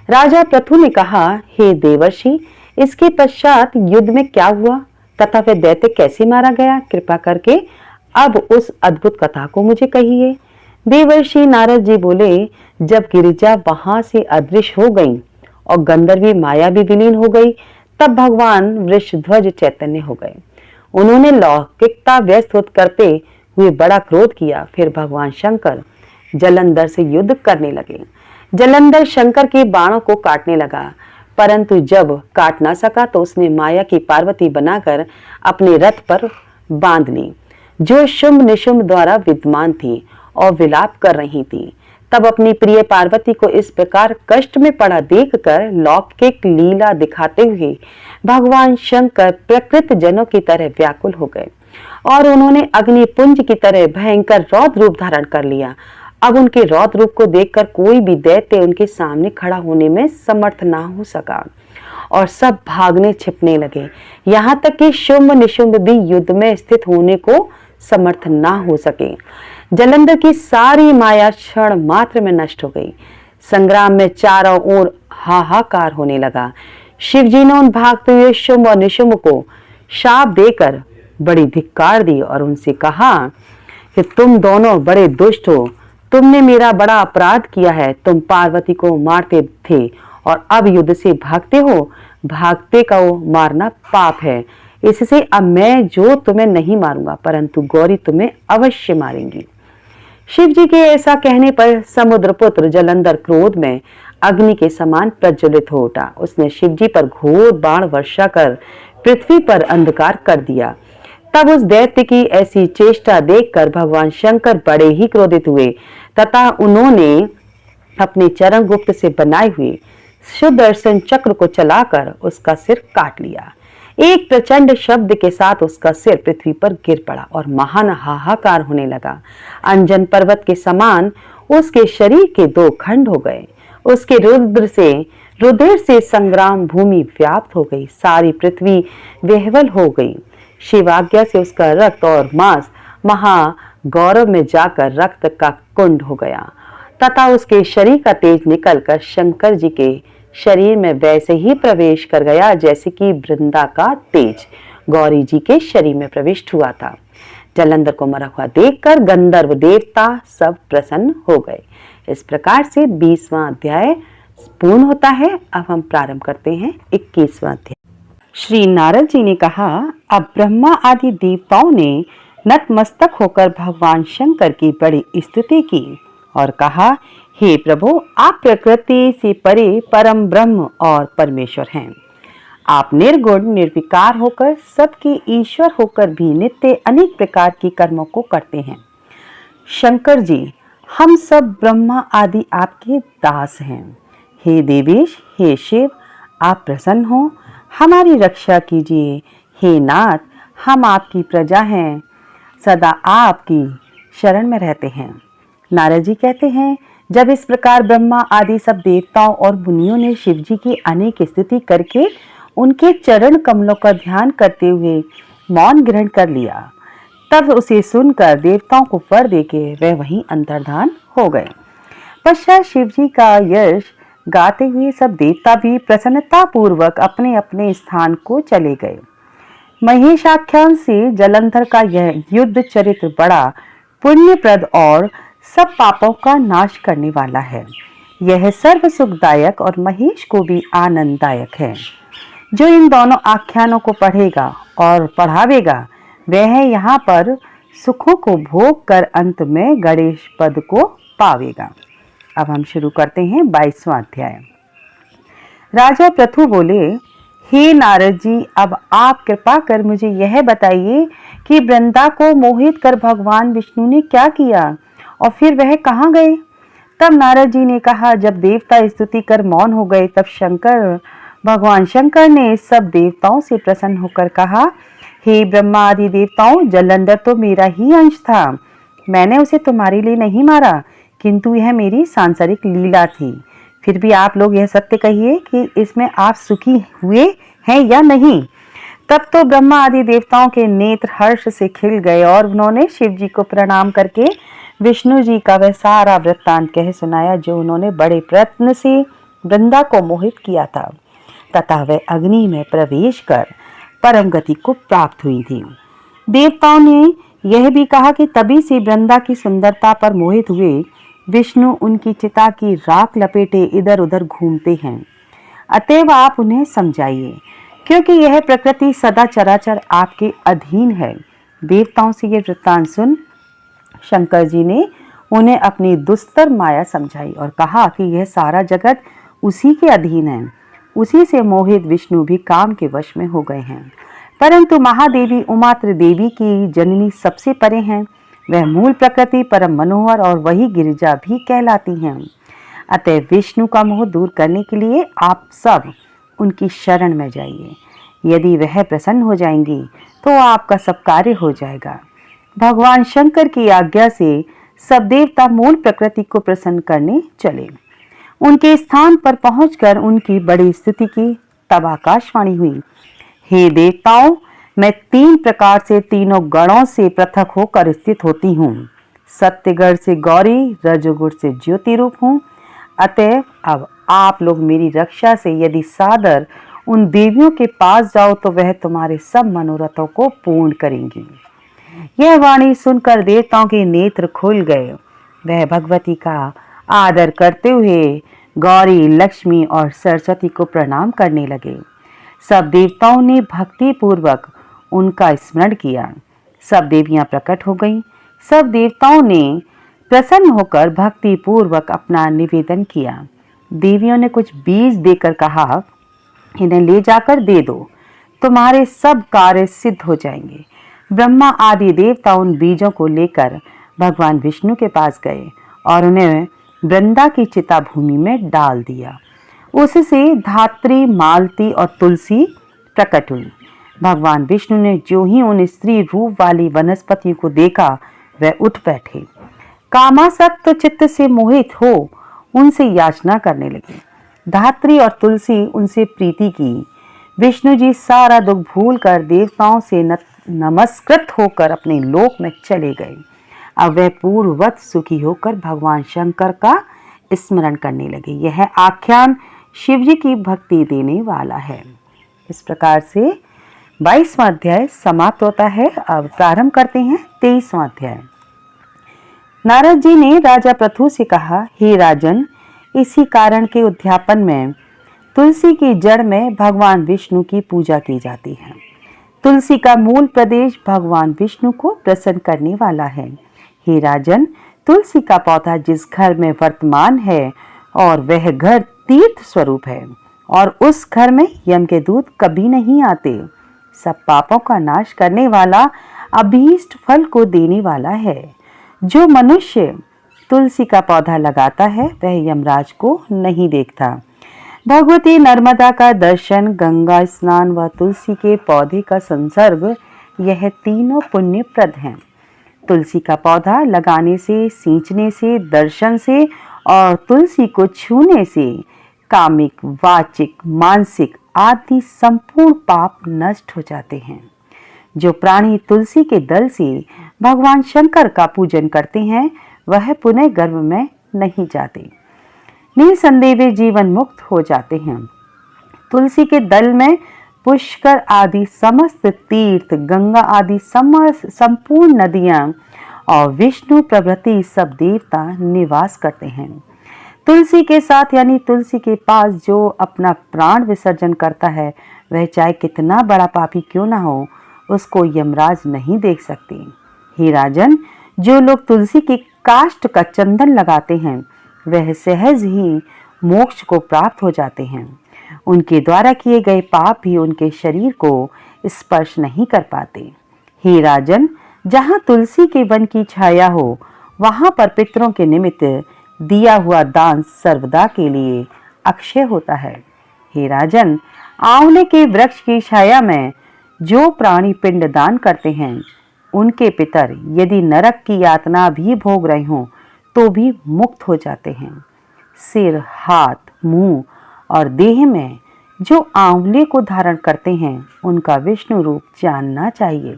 राजा पृथु ने कहा, हे देवर्षि, इसके पश्चात युद्ध में क्या हुआ तथा वह दैत्य कैसे मारा गया? कृपा करके अब उस अद्भुत कथा को मुझे कहिए। देवर्षि नारद जी बोले, जब गिरिजा वहां से अदृश्य हो गई और गंधर्वी माया भी विलीन हो गई, तब भगवान वृषध्वज चैतन्य हो गए। उन्होंने लौकिकता व्यस्त करते हुए बड़ा क्रोध किया। फिर भगवान शंकर जलंधर से युद्ध करने लगे। जलंधर शंकर के बाणों को काटने लगा, परंतु जब काट ना सका तो उसने माया की पार्वती बनाकर अपने रथ पर बांध ली। जो शुंभ निशुंभ द्वारा विद्यमान थी और विलाप कर रही थी। तब अपनी प्रिय पार्वती को इस प्रकार कष्ट में पड़ा देखकर लौकिक लीला दिखाते हुए भगवान शंकर प्रकृत जनों की तरह व्याकुल हो गए और उन्होंने अग्निपुंज की तरह भयंकर रौद्र रूप धारण कर लिया। अब उनके रौद्र रूप को देखकर कोई भी दैत्य उनके सामने खड़ा होने में समर्थ ना हो सका और सब भागने छिपने लगे। यहाँ तक कि शुंभ निशुंभ भी युद्ध में स्थित होने को समर्थ ना हो सके। जलंधर की सारी माया क्षण मात्र में नष्ट हो गई। संग्राम में चारों ओर हाहाकार होने लगा। शिवजी ने उन भागते हुए शुंभ और निशुंभ को शाप देकर बड़ी धिक्कार दी और उनसे कहा कि तुम दोनों बड़े दुष्ट हो, तुमने मेरा बड़ा अपराध किया है। तुम पार्वती को मारते थे और अब युद्ध से भागते हो। भागते का वो मारना पाप है, इससे अब मैं जो तुम्हें नहीं मारूंगा परंतु गौरी तुम्हें अवश्य मारेंगी। शिव जी के ऐसा कहने पर समुद्रपुत्र जलंधर क्रोध में अग्नि के समान प्रज्वलित हो उठा। उसने शिव जी पर घोर बाण वर्षा कर पृथ्वी पर अंधकार कर दिया। तब उस दैत्य की ऐसी चेष्टा देखकर भगवान शंकर बड़े ही क्रोधित हुए तथा उन्होंने अपने चरण गुप्त से बनाए हुए सुदर्शन चक्र को चलाकर उसका सिर काट लिया। एक प्रचंड शब्द के साथ उसका सिर पृथ्वी पर गिर पड़ा और महान हाहाकार होने लगा। अंजन पर्वत के समान उसके शरीर के दो खंड हो गए। उसके रुधिर से संग्राम भूमि व्याप्त हो गई। सारी पृथ्वी विह्वल हो गई। शिवाज्ञा से उसका रक्त और मांस महागौरव में जाकर रक्त का कुंड हो गया तथा उसके शरीर का तेज निकलकर शंकर जी के शरीर में वैसे ही प्रवेश कर गया जैसे कि वृंदा का तेज गौरी जी के शरीर में प्रविष्ट हुआ था। जलंधर को मरा हुआ देखकर गंधर्व देवता सब प्रसन्न हो गए। इस प्रकार से 20वां अध्याय पूर्ण होता है। अब हम प्रारंभ करते हैं 21वां अध्याय। श्री नारद जी ने कहा, अब ब्रह्मा आदि देवताओं ने नतमस्तक होकर भगवान शंकर की बड़ी स्तुति की और कहा, हे प्रभु, आप प्रकृति से परे परम ब्रह्म और परमेश्वर हैं। आप निर्गुण निर्विकार होकर सबके ईश्वर होकर भी नित्य अनेक प्रकार की कर्मों को करते हैं। शंकर जी, हम सब ब्रह्मा आदि आपके दास हैं। हे देवेश, हे शिव, आप प्रसन्न हो, हमारी रक्षा कीजिए। हे नाथ, हम आपकी प्रजा हैं, सदा आपकी शरण में रहते हैं। नारद जी कहते हैं, जब इस प्रकार ब्रह्मा आदि सब देवताओं और मुनियों ने शिव जी की अनेक स्तुति करके उनके चरण कमलों का ध्यान करते हुए मौन ग्रहण कर लिया, तब उसे सुनकर देवताओं को वर देके वह वहीं अंतर्धान हो गए। पश्चात शिव जी का यश गाते हुए सब देवता भी प्रसन्नता पूर्वक अपने अपने स्थान को चले गए। महेशाख्यान से जलंधर का यह युद्ध चरित्र बड़ा पुण्यप्रद और सब पापों का नाश करने वाला है। यह सर्व सुखदायक और महेश को भी आनंददायक है। जो इन दोनों आख्यानों को पढ़ेगा और पढ़ावेगा वह यहाँ पर सुखों को भोग कर अंत में गणेश पद को पावेगा। अब हम शुरू करते हैं 22वां अध्याय। राजा पृथु बोले, हे नारद जी, अब आप कृपा कर मुझे यह बताइए कि वृंदा को मोहित कर भगवान विष्णु ने क्या किया और फिर वह कहाँ गए। तब नारद जी ने कहा, जब देवता स्तुति कर मौन हो गए तब भगवान शंकर ने सब देवताओं से प्रसन्न होकर कहा, हे ब्रह्मा आदि देवताओं, जलंधर तो मेरा ही अंश था। मैंने उसे तुम्हारे लिए नहीं मारा, किंतु यह मेरी सांसारिक लीला थी। फिर भी आप लोग यह सत्य कहिए कि इसमें आप सुखी हुए हैं या नहीं। तब तो ब्रह्मा आदि देवताओं के नेत्र हर्ष से खिल गए और उन्होंने शिव जी को प्रणाम करके विष्णु जी का वह सारा वृत्तांत कह सुनाया जो उन्होंने बड़े प्रयत्न से वृंदा को मोहित किया था तथा वह अग्नि में प्रवेश कर परम गति को प्राप्त हुई थी। देवताओं ने यह भी कहा कि तभी से वृंदा की सुंदरता पर मोहित हुए विष्णु उनकी चिता की राख लपेटे इधर उधर घूमते हैं। अतएव आप उन्हें समझाइए, क्योंकि यह प्रकृति सदा चराचर आपके अधीन है। देवताओं से यह वृत्तांत सुन शंकर जी ने उन्हें अपनी दुस्तर माया समझाई और कहा कि यह सारा जगत उसी के अधीन है। उसी से मोहित विष्णु भी काम के वश में हो गए हैं। परंतु महादेवी उमा त्रिदेवी की जननी सबसे परे हैं। वह मूल प्रकृति परम मनोहर और वही गिरिजा भी कहलाती हैं। अतः विष्णु का मोह दूर करने के लिए आप सब उनकी शरण में जाइए। यदि वह प्रसन्न हो जाएंगी तो आपका सब कार्य हो जाएगा। भगवान शंकर की आज्ञा से सब देवता मूल प्रकृति को प्रसन्न करने चले। उनके स्थान पर पहुंचकर उनकी बड़ी स्तुति की। तब आकाशवाणी हुई, हे देवताओं, मैं 3 प्रकार से तीनों गणों से पृथक होकर स्थित होती हूँ। सत्यगढ़ से गौरी, रजोगुण से ज्योति रूप हूँ। अतः अब आप लोग मेरी रक्षा से यदि सादर उन देवियों के पास जाओ तो वह तुम्हारे सब मनोरथों को पूर्ण करेंगी। यह वाणी सुनकर देवताओं के नेत्र खुल गए। वह भगवती का आदर करते हुए गौरी, लक्ष्मी और सरस्वती को प्रणाम करने लगे। सब देवताओं ने भक्ति पूर्वक उनका स्मरण किया। सब देवियां प्रकट हो गईं। सब देवताओं ने प्रसन्न होकर भक्ति पूर्वक अपना निवेदन किया। देवियों ने कुछ बीज देकर कहा, इन्हें ले जाकर दे दो, तुम्हारे सब कार्य सिद्ध हो जाएंगे। ब्रह्मा आदि देवता उन बीजों को लेकर भगवान विष्णु के पास गए और उन्हें वृंदा की चिता भूमि में डाल दिया। उससे धात्री, मालती और तुलसी प्रकट हुई। भगवान विष्णु ने जो ही उन स्त्री रूप वाली वनस्पतियों को देखा, वह उठ बैठे। कामासक्त चित्त से मोहित हो उनसे याचना करने लगे। धात्री और तुलसी उनसे प्रीति की। विष्णु जी सारा दुख भूलकर देवताओं से नमस्कृत होकर अपने लोक में चले गए। अब वह पूर्ववत सुखी होकर भगवान शंकर का स्मरण करने लगे। यह आख्यान शिव जी की भक्ति देने वाला है। इस प्रकार से 22वां अध्याय समाप्त होता है। अब प्रारंभ करते हैं 23वां अध्याय। नारद जी ने राजा पृथु से कहा, हे राजन, इसी कारण के उद्यापन में तुलसी की जड़ में भगवान विष्णु की पूजा की जाती है। तुलसी का मूल प्रदेश भगवान विष्णु को प्रसन्न करने वाला है। हे राजन, तुलसी का पौधा जिस घर में वर्तमान है और वह घर तीर्थ स्वरूप है और उस घर में यम के दूत कभी नहीं आते। सब पापों का नाश करने वाला, अभीष्ट फल को देने वाला है। जो मनुष्य तुलसी का पौधा लगाता है वह यमराज को नहीं देखता। भगवती नर्मदा का दर्शन, गंगा स्नान व तुलसी के पौधे का संसर्ग, यह तीनों पुण्यप्रद हैं। तुलसी का पौधा लगाने से, सींचने से, दर्शन से और तुलसी को छूने से कामिक, वाचिक, मानसिक आदि संपूर्ण पाप नष्ट हो जाते हैं। जो प्राणी तुलसी के दल से भगवान शंकर का पूजन करते हैं वह पुनः गर्भ में नहीं जाते। निसंदेह वे जीवन मुक्त हो जाते हैं। तुलसी के दल में पुष्कर आदि समस्त तीर्थ, गंगा आदि संपूर्ण नदियां और विष्णु प्रभृति सब देवता निवास करते हैं। तुलसी के साथ यानी तुलसी के पास जो अपना प्राण विसर्जन करता है वह चाहे कितना बड़ा पापी क्यों ना हो, उसको यमराज नहीं देख सकते। हे राजन, जो लोग तुलसी की काष्ठ का चंदन लगाते हैं वह सहज ही मोक्ष को प्राप्त हो जाते हैं। उनके द्वारा किए गए पाप भी उनके शरीर को स्पर्श नहीं कर पाते। हे राजन, जहाँ तुलसी के वन की छाया हो वहाँ पर पितरों के निमित्त दिया हुआ दान सर्वदा के लिए अक्षय होता है। हे राजन, आंवले के वृक्ष की छाया में जो प्राणी पिंड दान करते हैं उनके पितर यदि नरक की यातना भी भोग रहे हों तो भी मुक्त हो जाते हैं। सिर, हाथ, मुंह और देह में जो आंवले को धारण करते हैं उनका विष्णु रूप जानना चाहिए।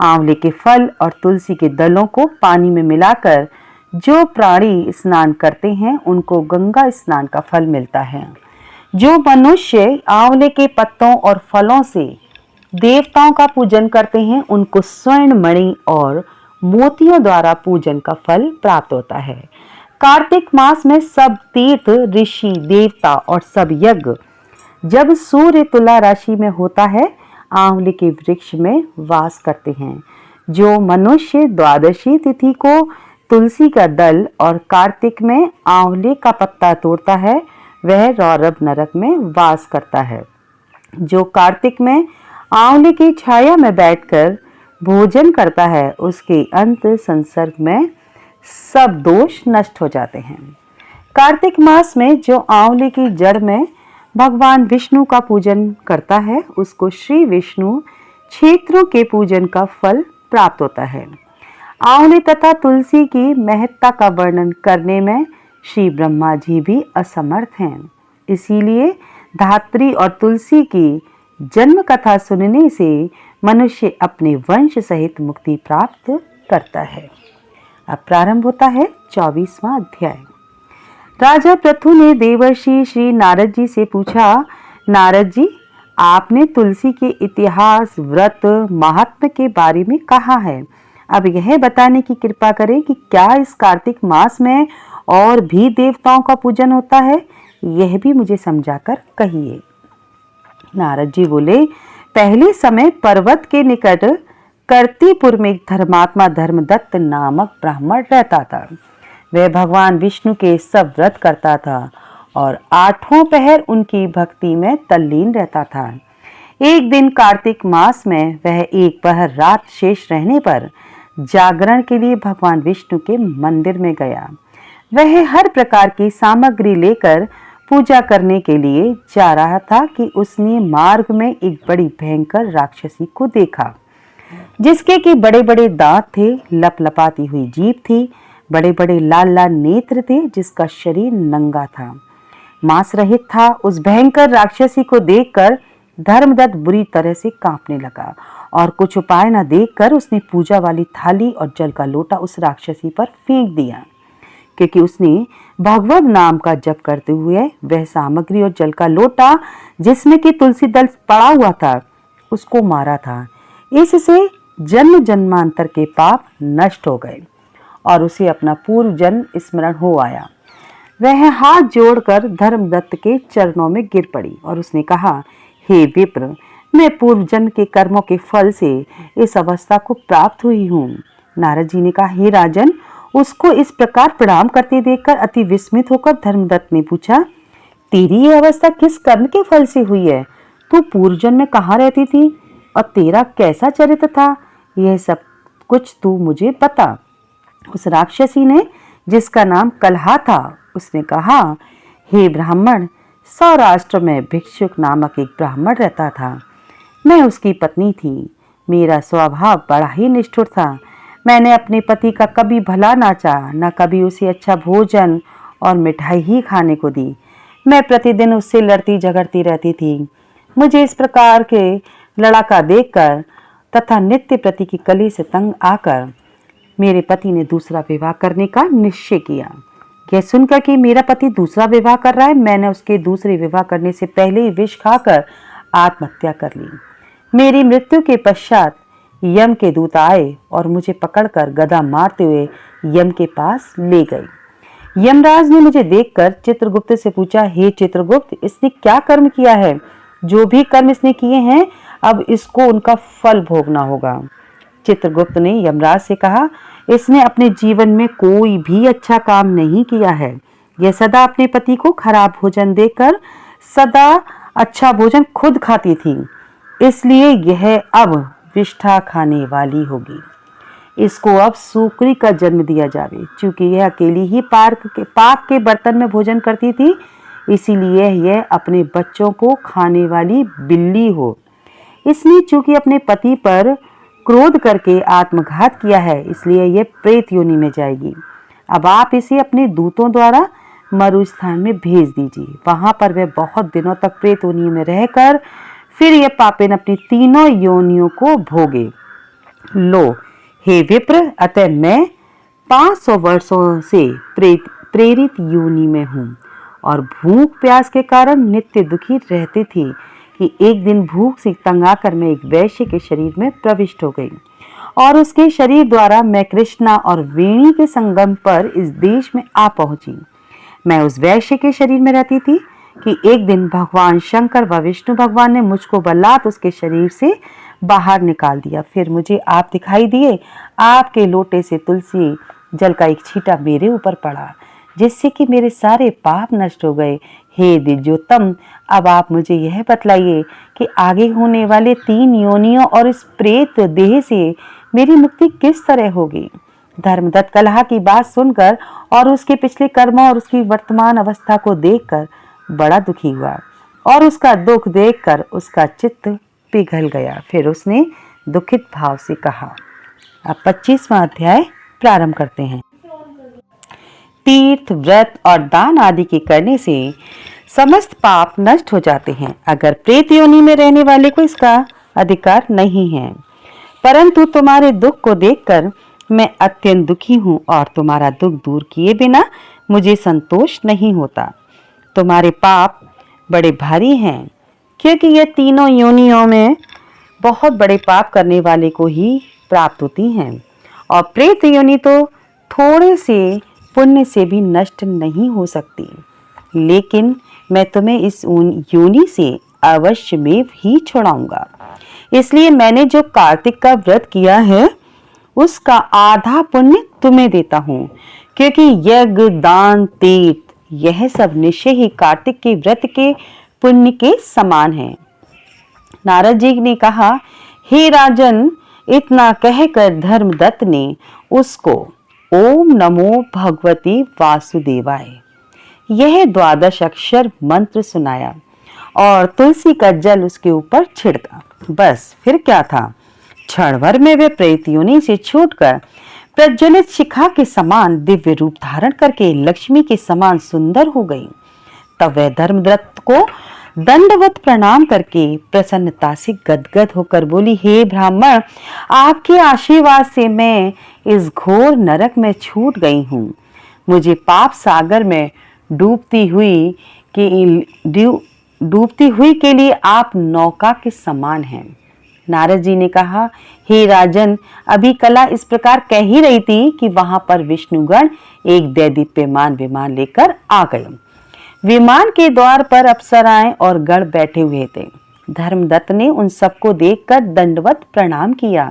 आंवले के फल और तुलसी के दलों को पानी में मिलाकर जो प्राणी स्नान करते हैं उनको गंगा स्नान का फल मिलता है। जो मनुष्य आंवले के पत्तों और फलों से देवताओं का पूजन करते हैं उनको स्वर्ण मणि और मोतियों द्वारा पूजन का फल प्राप्त होता है। कार्तिक मास में सब तीर्थ, ऋषि, देवता और सब यज्ञ जब सूर्य तुला राशि में होता है आंवले के वृक्ष में वास करते हैं। जो मनुष्य द्वादशी तिथि को तुलसी का दल और कार्तिक में आंवले का पत्ता तोड़ता है वह रौरव नरक में वास करता है। जो कार्तिक में आंवले की छाया में बैठकर भोजन करता है, उसके अंत संसर्ग में सब दोष नष्ट हो जाते हैं। कार्तिक मास में जो आंवले की जड़ में भगवान विष्णु का पूजन करता है, उसको श्री विष्णु क्षेत्रों के पूजन का फल प्राप्त होता है। आंवले तथा तुलसी की महत्ता का वर्णन करने में श्री ब्रह्मा जी भी असमर्थ हैं। इसीलिए धात्री और तुलसी की जन्म कथा सुनने से मनुष्य अपने वंश सहित मुक्ति प्राप्त करता है। अब प्रारंभ होता है 24वां अध्याय। राजा पृथु ने देवर्षि श्री नारद जी से पूछा, नारद जी, आपने तुलसी के इतिहास, व्रत, महात्म्य के बारे में कहा है। अब यह बताने की कृपा करें कि क्या इस कार्तिक मास में और भी देवताओं का पूजन होता है, यह भी मुझे समझाकर कहिए। नारद जी बोले, पहले समय पर्वत के निकट कर्तिपुर में एक धर्मात्मा धर्मदत्त नामक ब्राह्मण रहता था। वह भगवान विष्णु के सब व्रत करता था और 8 पहर उनकी भक्ति में तल्लीन रहता था। एक दिन कार्तिक मास में वह एक पहर रात शेष रहने पर जागरण के लिए भगवान विष्णु के मंदिर में गया। वह हर प्रकार की सामग्री लेकर पूजा करने के लिए जा रहा था कि उसने मार्ग में एक बड़ी भयंकर राक्षसी को देखा, जिसके कि बड़े बड़े दांत थे, लपलपाती हुई जीभ थी, बड़े बड़े लाल लाल नेत्र थे, जिसका शरीर नंगा था, मांस रहित था। उस भयंकर राक्षसी को देखकर धर्मदत्त बुरी तरह से कांपने लगा और कुछ उपाय न देखकर उसने पूजा वाली थाली और जल का लोटा उस राक्षसी पर फेंक दिया, क्योंकि उसने भगवत नाम का जप करते हुए वह सामग्री और जल का लोटा जिसमें कि तुलसी दल पड़ा हुआ था, उसको मारा था। इससे जन्म जन्मांतर के पाप नष्ट हो गए और उसे अपना पूर्व जन्म स्मरण हो आया। वह हाथ जोड़कर धर्मदत्त के चरणों में गिर पड़ी और उसने कहा, हे विप्र, मैं पूर्व जन्म के कर्मों के फल से इस अवस्था को प्राप्त हुई हूँ। नारद जी ने कहा, हे राजन, उसको इस प्रकार प्रणाम करते देखकर अति विस्मित होकर धर्मदत्त ने पूछा, तेरी ये अवस्था किस कर्म के फल से हुई है? तू पूर्व जन्म में कहाँ रहती थी और तेरा कैसा चरित्र था? यह सब कुछ तू मुझे बता। उस राक्षसी ने, जिसका नाम कलहा था, उसने कहा, हे ब्राह्मण, सौराष्ट्र में भिक्षुक नामक एक ब्राह्मण रहता था। मैं उसकी पत्नी थी। मेरा स्वभाव बड़ा ही निष्ठुर था। मैंने अपने पति का कभी भला ना चाहा, न कभी उसे अच्छा भोजन और मिठाई ही खाने को दी। मैं प्रतिदिन उससे लड़ती झगड़ती रहती थी। मुझे इस प्रकार के लड़ाका देखकर तथा नित्य प्रति की कली से तंग आकर मेरे पति ने दूसरा विवाह करने का निश्चय किया। यह सुनकर कि मेरा पति दूसरा विवाह कर रहा है, मैंने उसके दूसरे विवाह करने से पहले ही विष खाकर आत्महत्या कर ली। मेरी मृत्यु के पश्चात यम के दूत आए और मुझे पकड़कर गदा मारते हुए यम के पास ले गए। यमराज ने मुझे देखकर चित्रगुप्त से पूछा, हे चित्रगुप्त, इसने क्या कर्म किया है? जो भी कर्म इसने किए हैं, अब इसको उनका फल भोगना होगा। चित्रगुप्त ने यमराज से कहा, इसने अपने जीवन में कोई भी अच्छा काम नहीं किया है। यह सदा अपने पति को खराब भोजन देकर सदा अच्छा भोजन खुद खाती थी, इसलिए यह अब विष्ठा खाने वाली होगी। इसको अब सूकरी का जन्म दिया जावे। चूंकि यह अकेली ही पाक के बर्तन में भोजन करती थी, इसीलिए यह अपने बच्चों को खाने वाली बिल्ली हो। इसने चूंकि अपने पति पर क्रोध करके आत्मघात किया है, इसलिए यह प्रेत योनि में जाएगी। अब आप इसे अपने दूतों द्वारा मरुस्थान में भेज दीजिए। वहां पर वह बहुत दिनों तक प्रेत योनि में रहकर फिर यह पापिन अपनी तीनों योनियों को भोगे। लो हे विप्र, अतः मैं 500 वर्षों से प्रेरित योनि में हूँ और भूख प्यास के कारण नित्य दुखी रहती थी कि एक दिन भूख से तंग आकर मैं एक वैश्य के शरीर में प्रविष्ट हो गई और उसके शरीर द्वारा मैं कृष्णा और वेणी के संगम पर इस देश में आ पहुंची। मैं उस वैश्य के शरीर में रहती थी कि एक दिन भगवान शंकर व विष्णु भगवान ने मुझको बलात् उसके शरीर से बाहर निकाल दिया। फिर मुझे आप दिखाई दिए। आपके लोटे से तुलसी जल का एक छींटा मेरे ऊपर पड़ा। जिससे कि मेरे सारे पाप नष्ट हो गए। हे द्विजोत्तम, अब आप मुझे यह बतलाइए कि आगे होने वाले 3 योनियों और इस प्रेत देह से मेरी मुक्ति किस तरह होगी। धर्मदत्त कलह की बात सुनकर और उसके पिछले कर्मों और उसकी वर्तमान अवस्था को देखकर बड़ा दुखी हुआ और उसका दुख देखकर उसका चित्त पिघल गया। फिर उसने दुखित भाव से कहा। अब 25वां अध्याय प्रारंभ करते हैं। तीर्थ, व्रत और दान आदि के करने से समस्त पाप नष्ट हो जाते हैं। अगर प्रेत योनि में रहने वाले को इसका अधिकार नहीं है, परंतु तुम्हारे दुख को देखकर मैं अत्यंत दुखी हूँ और तुम्हारा दुख दूर किए बिना मुझे संतोष नहीं होता। तुम्हारे पाप बड़े भारी हैं, क्योंकि ये तीनों योनियों में बहुत बड़े पाप करने वाले को ही प्राप्त होती हैं, और प्रेत योनि तो थोड़े से पुण्य से भी नष्ट नहीं हो सकती। लेकिन मैं तुम्हें इस योनि से अवश्यमेव ही छुड़ाऊंगा। इसलिए मैंने जो कार्तिक का व्रत किया है उसका आधा पुण्य तुम्हें देता हूँ, क्योंकि यज्ञ, दान, तीर्थ यह सब निश्चय ही कार्तिक के व्रत के पुण्य के समान है। नारद जी ने कहा, हे राजन, इतना कहकर धर्मदत्त ने उसको ओम नमो भगवती वासुदेवाय यह 12 अक्षर मंत्र सुनाया और तुलसी का जल उसके ऊपर छिड़का। बस फिर क्या था, क्षण भर में वे प्रेत योनि से छूटकर प्रज्वलित शिखा के समान दिव्य रूप धारण करके लक्ष्मी के समान सुंदर हो गई। तब वह धर्मदत्त को दंडवत प्रणाम करके प्रसन्नता से गदगद होकर बोली, हे ब्राह्मण, आपके आशीर्वाद से मैं इस घोर नरक में छूट गई हूँ। मुझे पाप सागर में डूबती हुई के लिए आप नौका के समान हैं। नारद जी ने कहा, हे राजन, अभी कला इस प्रकार कह ही रही थी कि वहां पर विष्णुगण एक दैदीप्यमान विमान लेकर आ गए। विमान के द्वार पर अप्सराएं और गण बैठे हुए थे। धर्मदत्त ने उन सबको देखकर दंडवत प्रणाम किया।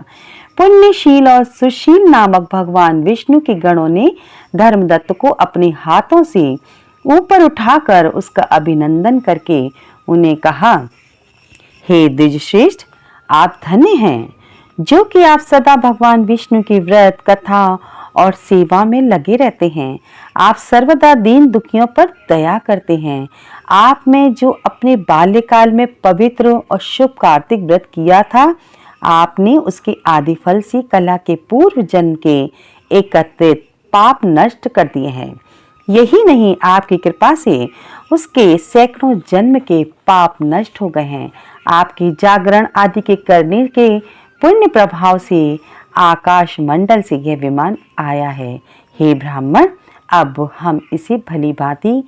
पुण्यशील और सुशील नामक भगवान विष्णु के गणों ने धर्मदत्त को अपने हाथों से ऊपर उठाकर उसका अभिनंदन करके उन्हें कहा, हे द्विजश्रेष्ठ, आप धन्य हैं, जो कि आप सदा भगवान विष्णु की व्रत, कथा और सेवा में लगे रहते हैं। आप सर्वदा दीन दुखियों पर दया करते हैं। आप में जो अपने बाल्यकाल में पवित्र और शुभ कार्तिक व्रत किया था, आपने उसके आदि फल से कला के पूर्व जन्म के एकत्रित पाप नष्ट कर दिए हैं। यही नहीं, आपकी कृपा से उसके सैकड़ों जन्म के पाप नष्ट हो गए हैं। आपकी जागरण आदि के करने के पुण्य प्रभाव से आकाश मंडल से यह विमान आया है। हे ब्राह्मण, अब हम इसे भली भांति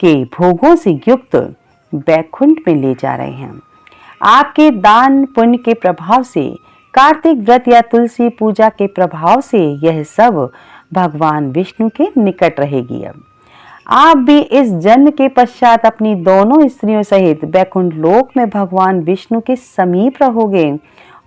के भोगों से युक्त बैकुंठ में ले जा रहे हैं। आपके दान पुण्य के प्रभाव से, कार्तिक व्रत या तुलसी पूजा के प्रभाव से यह सब भगवान विष्णु के निकट रहेगी। अब आप भी इस जन्म के पश्चात अपनी दोनों स्त्रियों सहित बैकुंठ लोक में भगवान विष्णु के समीप रहोगे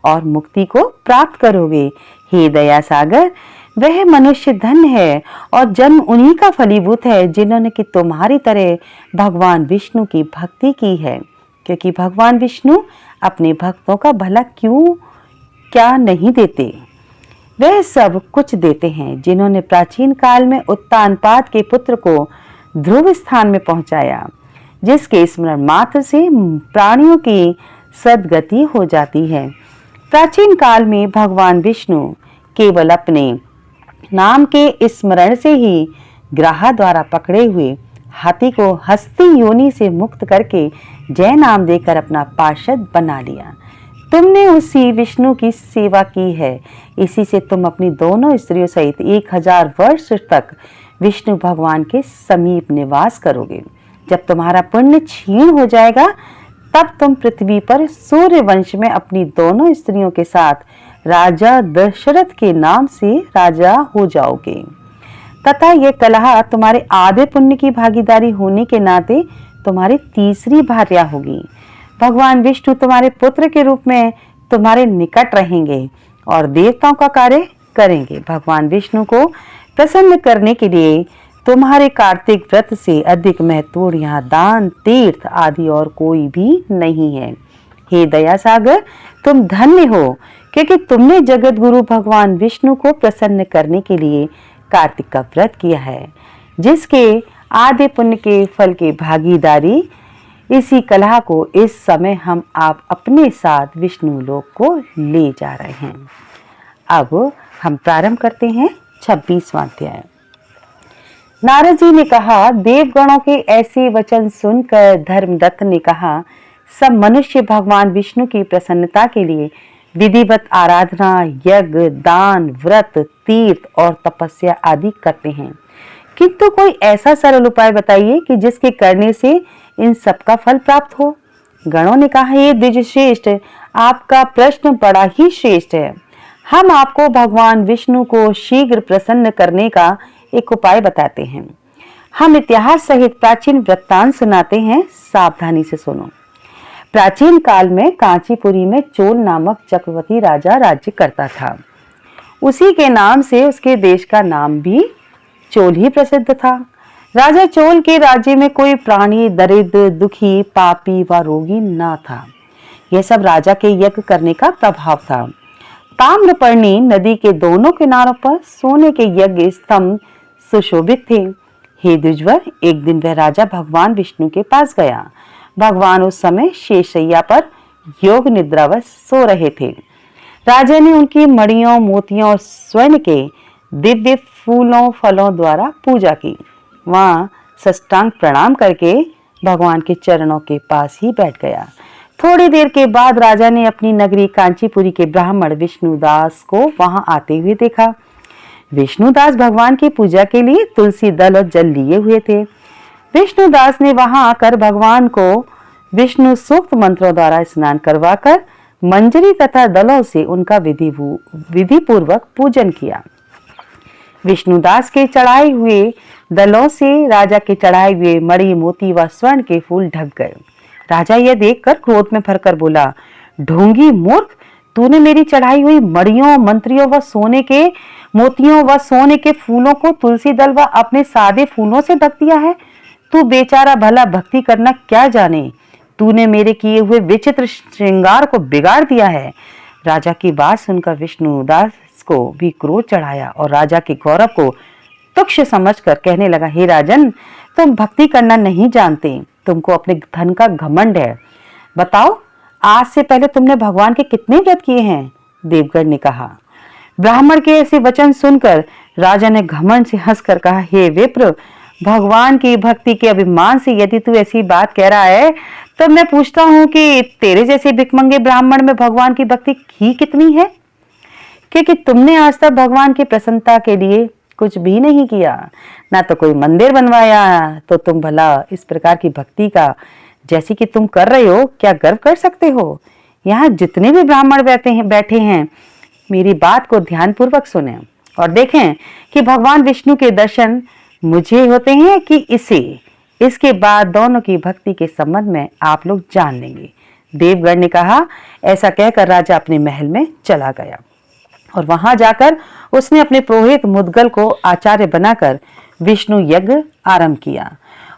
और मुक्ति को प्राप्त करोगे। हे दया सागर, वह मनुष्य धन्य है और जन्म उन्हीं का फलीभूत है जिन्होंने कि तुम्हारी तरह भगवान विष्णु की भक्ति की है, क्योंकि भगवान विष्णु अपने भक्तों का भला क्या नहीं देते। वह सब कुछ देते हैं। जिन्होंने प्राचीन काल में उत्तानपाद के पुत्र को ध्रुव स्थान में पहुंचाया, जिसके स्मरण मात्र से प्राणियों की सद्गति हो जाती है। प्राचीन काल में भगवान विष्णु केवल अपने नाम के स्मरण से ही ग्राह द्वारा पकड़े हुए हाथी को हस्ती योनि से मुक्त करके जय नाम देकर अपना पार्षद बना लिया। तुमने उसी विष्णु की सेवा की है। इसी से तुम अपनी दोनों स्त्रियों सहित 1000 वर्ष तक विष्णु भगवान के समीप निवास करोगे। जब तुम्हारा पुण्य क्षीण हो जाएगा, तब तुम पृथ्वी पर सूर्य वंश में अपनी दोनों स्त्रियों के साथ राजा दशरथ के नाम से राजा हो जाओगे। तथा यह कलह तुम्हारे आधे पुण्य की भागीदारी होने के नाते तुम्हारी तीसरी भार्या होगी। भगवान विष्णु तुम्हारे पुत्र के रूप में तुम्हारे निकट रहेंगे और देवताओं का कार्य करेंगे। भगवान विष्णु को प्रसन्न करने के लिए तुम्हारे कार्तिक व्रत से अधिक महत्वपूर्ण यहाँ दान, तीर्थ आदि और कोई भी नहीं है। हे दया सागर, तुम धन्य हो, क्योंकि तुमने जगत गुरु भगवान विष्णु को प्रसन्न करने के लिए कार्तिक का व्रत किया है, जिसके आधे पुण्य के फल की भागीदारी इसी कला को इस समय हम आप अपने साथ विष्णु लोक को ले जा रहे हैं। अब हम प्रारंभ करते हैं 26वां अध्याय। नारद जी ने कहा, देवगणों के ऐसे वचन सुनकर धर्मदत्त ने कहा, सब मनुष्य भगवान विष्णु की प्रसन्नता के लिए विधिवत आराधना, यज्ञ, दान, व्रत, तीर्थ और तपस्या आदि करते हैं, किंतु कोई ऐसा सरल उपाय बताइए कि जिसके करने से इन सब का फल प्राप्त हो। गणों ने कहा, ये द्विजश्रेष्ठ, आपका प्रश्न बड़ा ही श्रेष्ठ है। हम आपको भगवान विष्णु को शीघ्र प्रसन्न करने का एक उपाय बताते हैं। हम इतिहास सहित प्राचीन वृत्तांत सुनाते हैं, सावधानी से सुनो। प्राचीन काल में कांचीपुरी में चोल नामक चक्रवर्ती राजा राज्य करता था। उसी के नाम से उसके देश का नाम भी चोल ही प्रसिद्ध था। राजा चोल के राज्य में कोई प्राणी दरिद्र, दुखी, पापी व रोगी न था। यह सब राजा के यज्ञ करने का प्रभाव था। ताम्रपर्णी नदी के दोनों किनारों पर सोने के यज्ञ स्तंभ सुशोभित थे। हे द्विजवर, एक दिन वह राजा भगवान विष्णु के पास गया। भगवान उस समय शेषशैया पर योग निद्रावश सो रहे थे। राजा ने उनकी मणियों, मोतियों और स्वर्ण के दिव्य फूलों फलों द्वारा पूजा की। वहां साष्टांग प्रणाम करके भगवान के चरणों के पास ही बैठ गया। थोड़ी देर के बाद राजा ने अपनी नगरी कांचीपुरी के ब्राह्मण विष्णुदास को वहां आते हुए देखा। विष्णुदास भगवान की पूजा के लिए तुलसी दल और जल लिए हुए थे। विष्णुदास ने वहां आकर भगवान को विष्णु सूक्त मंत्रों द्वारा स्नान करवाकर मंजरी तथा दलों से उनका विधि पूर्वक पूजन किया। विष्णुदास के चढ़ाए हुए दलों से राजा के चढ़ाए हुए मणि, मोती व स्वर्ण के फूल ढक गए। राजा यह देखकर क्रोध में भरकर बोला, ढोंगी मूर्ख, तूने मेरी चढ़ाई हुई मणियों, मंत्रियों व सोने के मोतियों व सोने के फूलों को तुलसी दल व अपने सादे फूलों से ढक दिया है। तू बेचारा भला भक्ति करना क्या जाने। तूने मेरे किए हुए विचित्र श्रृंगार को बिगाड़ दिया है। राजा की बात सुनकर विष्णुदास को भी क्रोध चढ़ाया और राजा के गौरव को तुच्छ समझकर कहने लगा, हे राजन, तुम भक्ति करना नहीं जानते, तुमको अपने धन का घमंड है। बताओ, आज से पहले तुमने भगवान के कितने व्रत किए हैं? देवगण ने कहा। ब्राह्मण के ऐसे वचन सुनकर राजा ने घमंड से हंसकर कहा, हे विप्र, भगवान की भक्ति के अभिमान से यदि तू ऐसी बात कह रहा है तो मैं पूछता हूँ कि तेरे जैसे भिखमंगे ब्राह्मण में भगवान की भक्ति ही कितनी है? क्योंकि तुमने आज तक भगवान की प्रसन्नता के लिए कुछ भी नहीं किया, ना तो कोई मंदिर बनवाया, तो तुम भला इस प्रकार की भक्ति का जैसी कि तुम कर रहे हो क्या गर्व कर सकते हो? यहाँ जितने भी ब्राह्मण बैठे हैं मेरी बात को ध्यानपूर्वक सुने और देखें कि भगवान विष्णु के दर्शन मुझे होते हैं कि इसके बाद दोनों की भक्ति के संबंध में आप लोग जान लेंगे। देवगण ने कहा। ऐसा कहकर राजा अपने महल में चला गया और वहां जाकर उसने अपने पुरोहित मुद्गल को आचार्य बनाकर विष्णु यज्ञ आरंभ किया।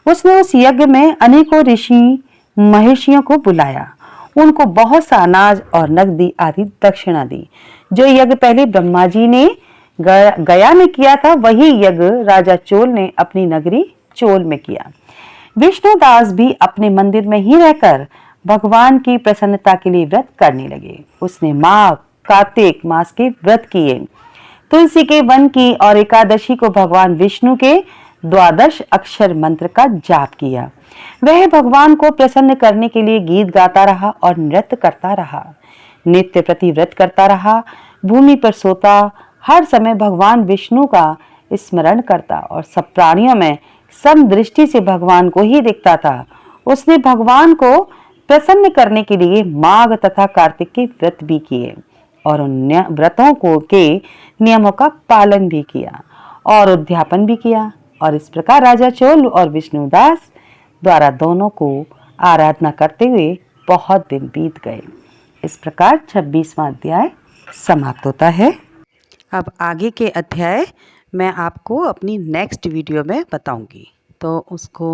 उसने उस यज्ञ में अनेकों ऋषि महर्षियों को बुलाया, उनको बहुत सा अनाज और नकदी आदि दक्षिणा दी। जो यज्ञ पहले ब्रह्मा जी ने गया में किया था, वही यज्ञ राजा चोल ने अपनी नगरी चोल में किया। विष्णुदास भी अपने मंदिर में ही रहकर भगवान की प्रसन्नता के लिए व्रत करने लगे। उसने माघ कार्तिक मास के व्रत किए, तुलसी के वन की और एकादशी को भगवान विष्णु के 12 अक्षर मंत्र का जाप किया। वह भगवान को प्रसन्न करने के लिए गीत गाता रहा और नृत्य करता रहा, नित्य प्रति व्रत करता रहा, भूमि पर सोता, हर समय भगवान विष्णु का स्मरण करता और सब प्राणियों में सम दृष्टि से भगवान को ही देखता था। उसने भगवान को प्रसन्न करने के लिए माघ तथा कार्तिक के व्रत भी किए और उन व्रतों को के नियमों का पालन भी किया और उद्यापन भी किया। और इस प्रकार राजा चोल और विष्णुदास द्वारा दोनों को आराधना करते हुए बहुत दिन बीत गए। इस प्रकार 26वां अध्याय समाप्त होता है। अब आगे के अध्याय मैं आपको अपनी नेक्स्ट वीडियो में बताऊंगी। तो उसको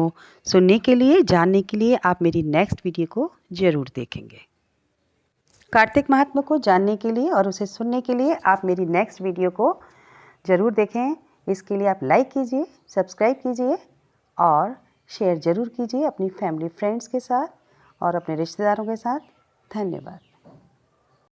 सुनने के लिए, जानने के लिए आप मेरी नेक्स्ट वीडियो को ज़रूर देखेंगे। कार्तिक महात्म्य को जानने के लिए और उसे सुनने के लिए आप मेरी नेक्स्ट वीडियो को ज़रूर देखें। इसके लिए आप लाइक कीजिए, सब्सक्राइब कीजिए और शेयर ज़रूर कीजिए अपनी फैमिली फ्रेंड्स के साथ और अपने रिश्तेदारों के साथ। धन्यवाद।